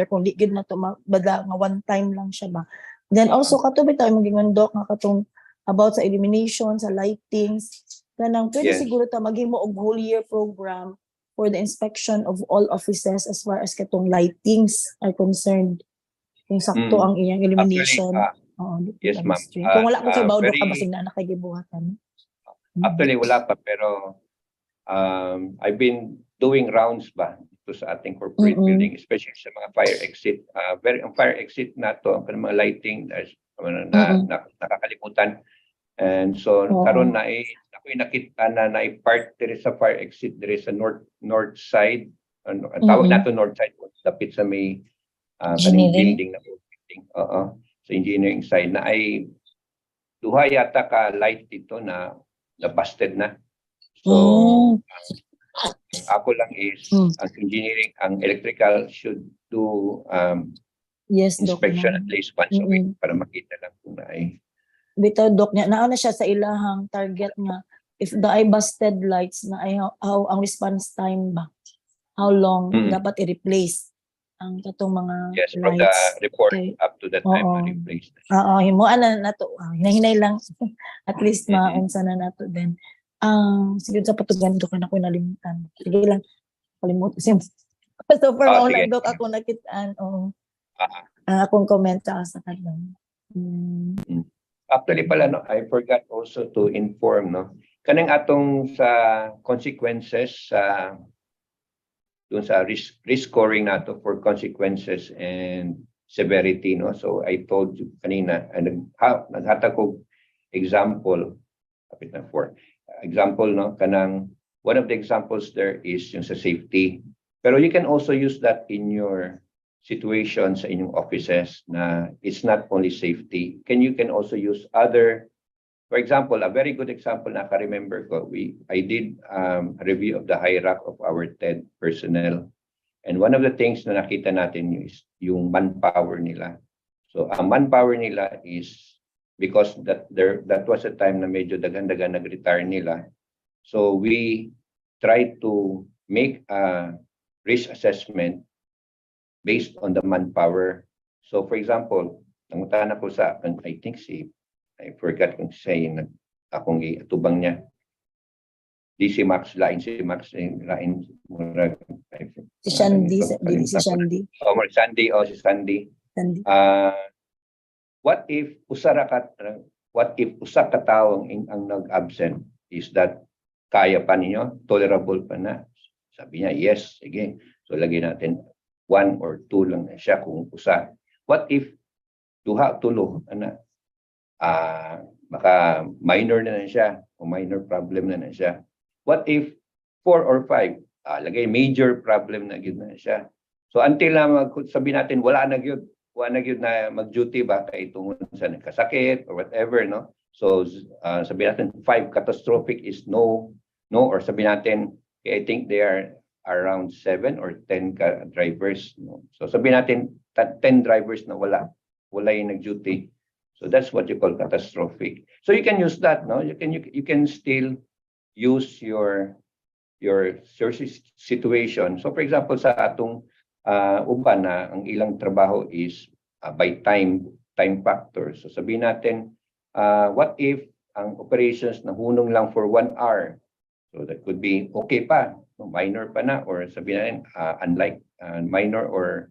Kung di gid na to bada nga one time lang siya ba. Then also katubi tayo maging Doc nga katong about sa illumination, sa lightings. Kanang pwede Yes. siguro ta maging mo og whole year program for the inspection of all offices as far as katong lightings are concerned. Kung sakto ang iyang illumination. yes, ma'am. Kung wala ko kay Bawdo ka, very- basig na nakagibuhatan. Actually, wala pa, pero I've been doing rounds ba ito sa ating corporate building, especially sa mga fire exit. Ang fire exit na to, ang mga lighting, nakakalimutan. And so, karon na ako'y nakita na part there is a fire exit, there is a north side, ang tawag nato north side, lapit sa may kaning building na building. Sa engineering side na ay duha yata ka light dito na busted na. So, ako lang is ang engineering, ang electrical should do Yes, Doc. inspection at least once a week para makita lang kung na ay Bitaw, Doc, niya nauna siya sa ilahang target nga if the eye busted lights na ay how ang response time ba, how long dapat i-replace ang katong mga yes, from the lights. report Okay. up to the time na replace. Himuan na nato. Hinahinay lang at least maunsa na nato din. Sige sa patugan do kana ko nalimutan. Sige lang. Kalimutan. So for all sige. Doc, ako nakitaan akong comment sa kanila. Actually pala, no, I forgot also to inform, no, kanang atong sa consequences sa dun sa risk scoring nato for consequences and severity, no. So I told you kanina, naghatag ko example, kapit na for example, no, kanang one of the examples there is yung sa safety. Pero you can also use that in your situation sa inyong offices na it's not only safety. You can also use other, for example, a very good example na ka-remember ko, I did a review of the HIRAC of our TED personnel. And one of the things na nakita natin is yung manpower nila. So ang manpower nila is because that was a time na medyo dagan-dagan nag-retire nila. So we try to make a risk assessment based on the manpower. So for example, nangutan ako sa, I think I forgot kung siya akong atubang niya. Si Max, lain, Si Shandy, si Shandy. Si Sandy. What if usa ka tawo ang nag-absent, is that kaya pa ninyo? Tolerable pa na? Sabi niya, yes, sige. So lagyan natin 1 or 2 lang na siya kung usa. What if duha tulo baka minor na siya o minor problem na siya. What if 4 or 5 lagay major problem na gyud na siya. So until na sabi natin wala na gyud na mag-duty ba kay tungod sa nagkasakit or whatever, no. So sabi natin 5 catastrophic is no, or sabi natin I think they are around 7 or 10 drivers, no? So sabihin natin 10 drivers na wala yung nag-duty. So that's what you call catastrophic. So you can use that, no? You can still use your situation. So for example sa atong uban na ang ilang trabaho is by time factor. So sabihin natin what if ang operations na hunong lang for 1 hour. So that could be okay pa, minor pa na, or sabihin natin unlike minor or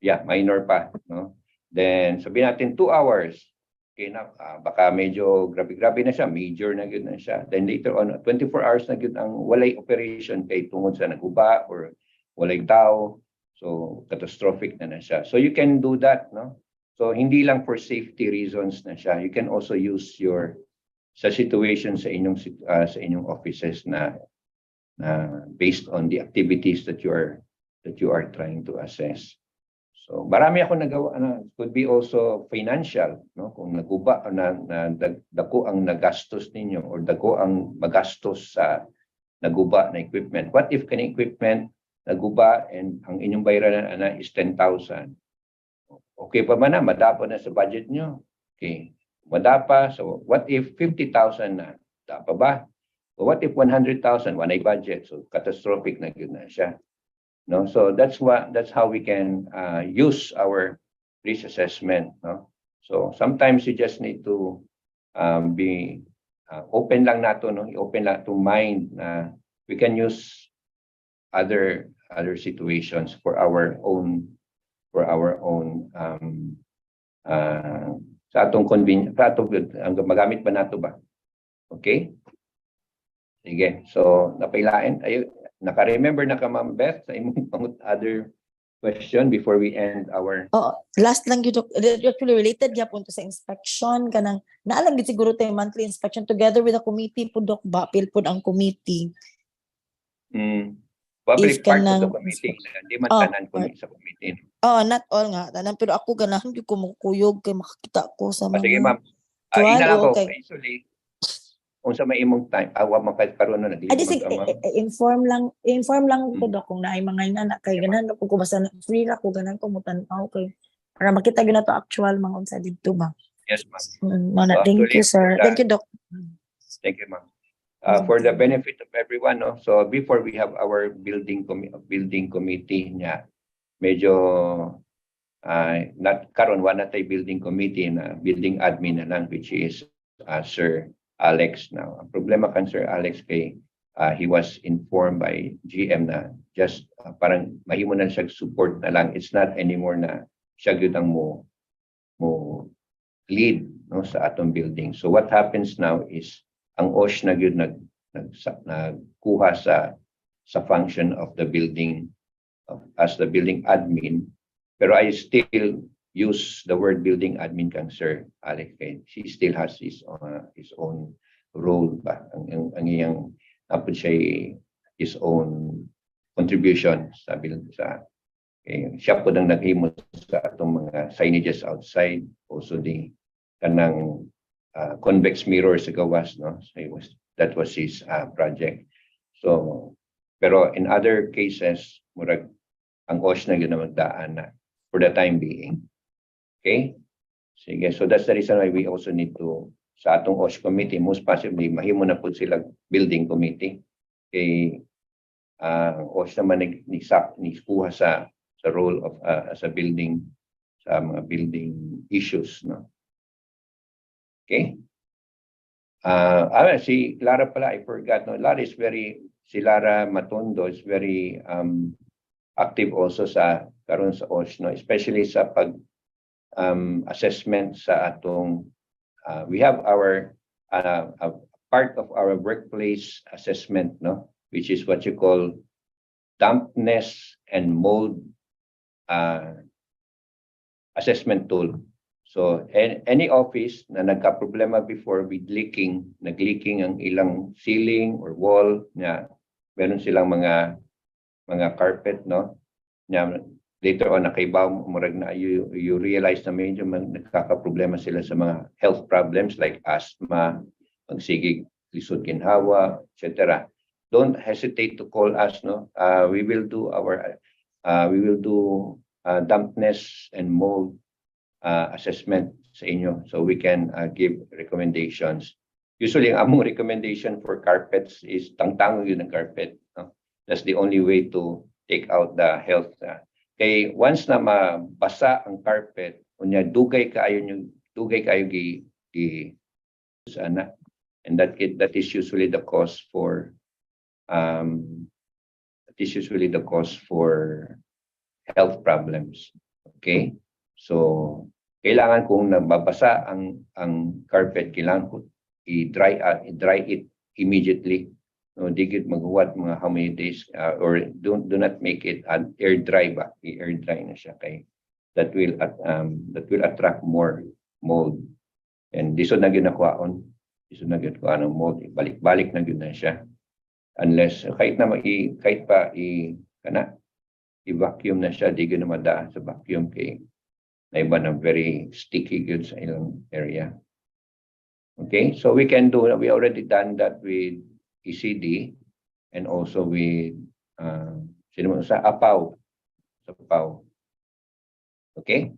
minor pa, no. Then sabihin natin 2 hours. Okay na, baka medyo grabe na siya, major na gyud na siya. Then later on 24 hours na gyud ang walay operation kay tungod sa naguba or walay tao. So catastrophic na siya. So you can do that, no. So hindi lang for safety reasons na siya. You can also use sa situation sa inyong offices na based on the activities that you are trying to assess. So marami ako nagawa could be also financial, no, kung naguba na dako ang nagastos ninyo or dako ang magastos sa naguba na equipment. What if kani equipment naguba and ang inyong bayaran na is 10,000? Okay pa man na, madapa na sa budget nyo. Okay, madapa. So what if 50,000 na? Dapa ba? So what if 100,000? Wanay budget. So catastrophic na yun na siya. No, so that's how we can use our risk assessment. No, so sometimes you just need to be open lang nato, no, open lang to mind na we can use other situations for our own sa atong convenience, sa atong magamit ba nato ba? Okay. Sige, so napailain ayo. Naka-remember na ka, Ma'am Beth, sa imong other question before we end our... Oh, last lang yun, actually related yapon to sa inspection, kanang, naalang din siguro tayo monthly inspection together with the committee po, Doc, bapil po ang committee. Probably If part of the kanang- committee, hindi man tanan sa committee. Oh, not all nga, tanan, pero ako ganahan yung kumukuyog kay makakita ko sa mga... Sige, Ma'am. Tuwan, Ina lang ko, okay. usually, kung sa may imong time, awa makakaroon na Adi sige, inform lang ko Doc kung naay mga ina kay ganahan ko basta free ra ko ganahan ko mutan okay. Para makita gyud na to actual mga unsa didto ba. Yes, ma'am. Thank you sir. Thank you Doc. Thank you, ma'am. For the benefit of everyone, no? So before we have our building committee niya, medyo not karon wala tay building committee na building admin na lang, which is Sir Alex now. Ang problema kan Sir Alex kay he was informed by GM na just parang mahimo na siya support na lang. It's not anymore na siya gyud ang mo lead, no, sa atong building. So what happens now is ang OSH na gyud nagkuha sa function of the building as the building admin, pero I still use the word building admin kang Sir Alex kay he still has his own role ba ang iyang apod siya his own contribution sa building sa siya po nang naghimo sa atong mga signages outside, also the kanang convex mirror sa gawas, no, so that was his project. So pero in other cases murag ang OSH na gyud magdaan na for the time being. Okay? Sige, so that's the reason why we also need to, sa atong OSH committee, most possibly, mahimo na po sila building committee. Okay, OSH naman nagkuha sa role of as a building, sa mga building issues, no? Okay? Si Lara pala, I forgot, no? Si Lara Matondo is very active also sa karon sa OSH, no? Especially sa pag assessment sa atong we have our a part of our workplace assessment, no, which is what you call dampness and mold assessment tool. So any office na nagka-problema before with nag-leaking ang ilang ceiling or wall na meron silang mga carpet, no, na later on nakaibaw murag na you realize na medyo nagkakaproblema sila sa mga health problems like asthma, pagsigig, lisod ginhawa, etc. Don't hesitate to call us, no. We will do dampness and mold assessment sa inyo, so we can give recommendations. Usually ang among recommendation for carpets is tangtang yun ang carpet, no? That's the only way to take out the health. Kay once na mabasa ang carpet, unya dugay kayo gi sana, and that is usually the cause for health problems. Okay, so kailangan kung nababasa ang carpet, kailangan ko i-dry it immediately. No, digit maghuwat mga how many days or do not make it air dry ba, i-air dry na siya kay that will attract more mold, and lisod na gyud nakuhaon ng mold, balik-balik na gyud na siya unless kahit i-vacuum na siya, di gyud na madaan sa vacuum kay na iba na very sticky gyud sa ilang area. Okay, so we already done that with ECD, and also with sino sa APAW. Sa APAW. Okay?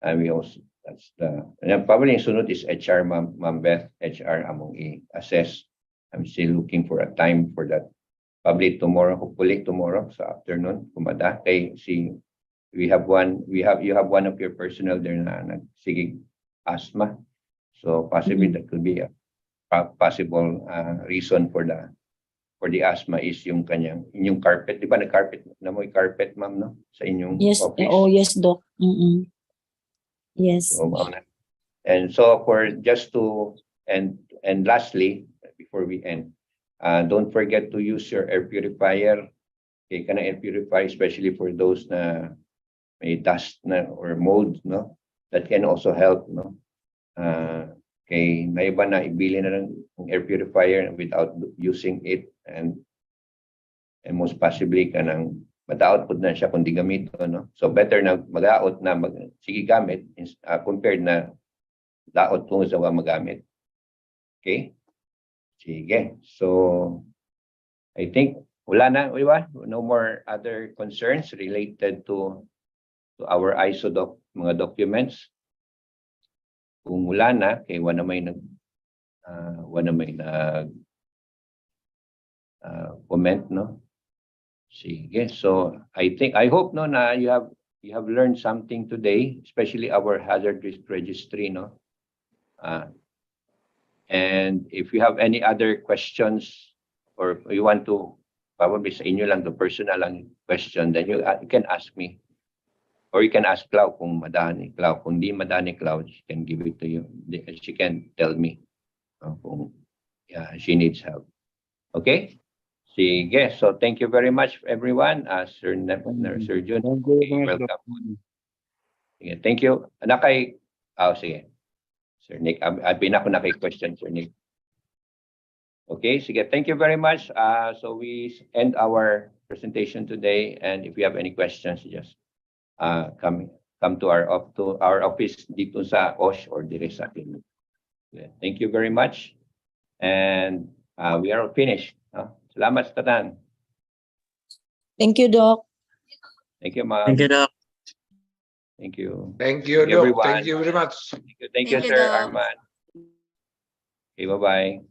And we also, that's the, and probably yung sunod is HR, Ma'am Beth, HR among i-assess. I'm still looking for a time for that. Probably tomorrow, hopefully tomorrow sa afternoon, kumada. Kay you have one of your personnel there na nagsigig asthma. So possibly that could be a possible reason for the asthma is yung inyong carpet. Di ba nag-carpet na mo carpet, ma'am, no? Sa inyong Yes. office. Oh, yes, Doc. Yes. So, and so for just to and lastly, before we end, don't forget to use your air purifier. Okay, kana air purifier, especially for those na may dust na or mold, no? That can also help, no? Okay, may iba na ibili na ng air purifier without using it, and most possibly kanang madaot pud na siya kung di gamito, no? So better na mag-aot na sige gamit compared na daot kung sa magamit. Okay? Sige. So I think wala na, no more other concerns related to our ISO mga documents. Kung wala na, kay wala may nag comment, no? Sige. So I hope, no, na you have learned something today, especially our hazard risk registry, no? And if you have any other questions or you want to probably sa inyo lang, the personal lang question, then you can ask me. Or you can ask Clau kung madani Clau. Kung di madani Clau, she can give it to you. She can tell me kung she needs help. Okay? Sige. So thank you very much, everyone. Sir Jun. Okay, welcome. Sige, thank you. Sige. Sir Nick, pinako na kay question, Sir Nick. Okay, sige. Thank you very much. So we end our presentation today. And if you have any questions, just come to our office dito sa OSH or dire sa atin. Thank you very much. And we are finished. Salamat sa tatan. Thank you, Doc. Thank you, ma'am. Thank you, Doc. Thank you. Thank you, Doc. everyone. Thank you very much. Thank you, Thank you, Sir Doc. Arman. Okay, bye-bye.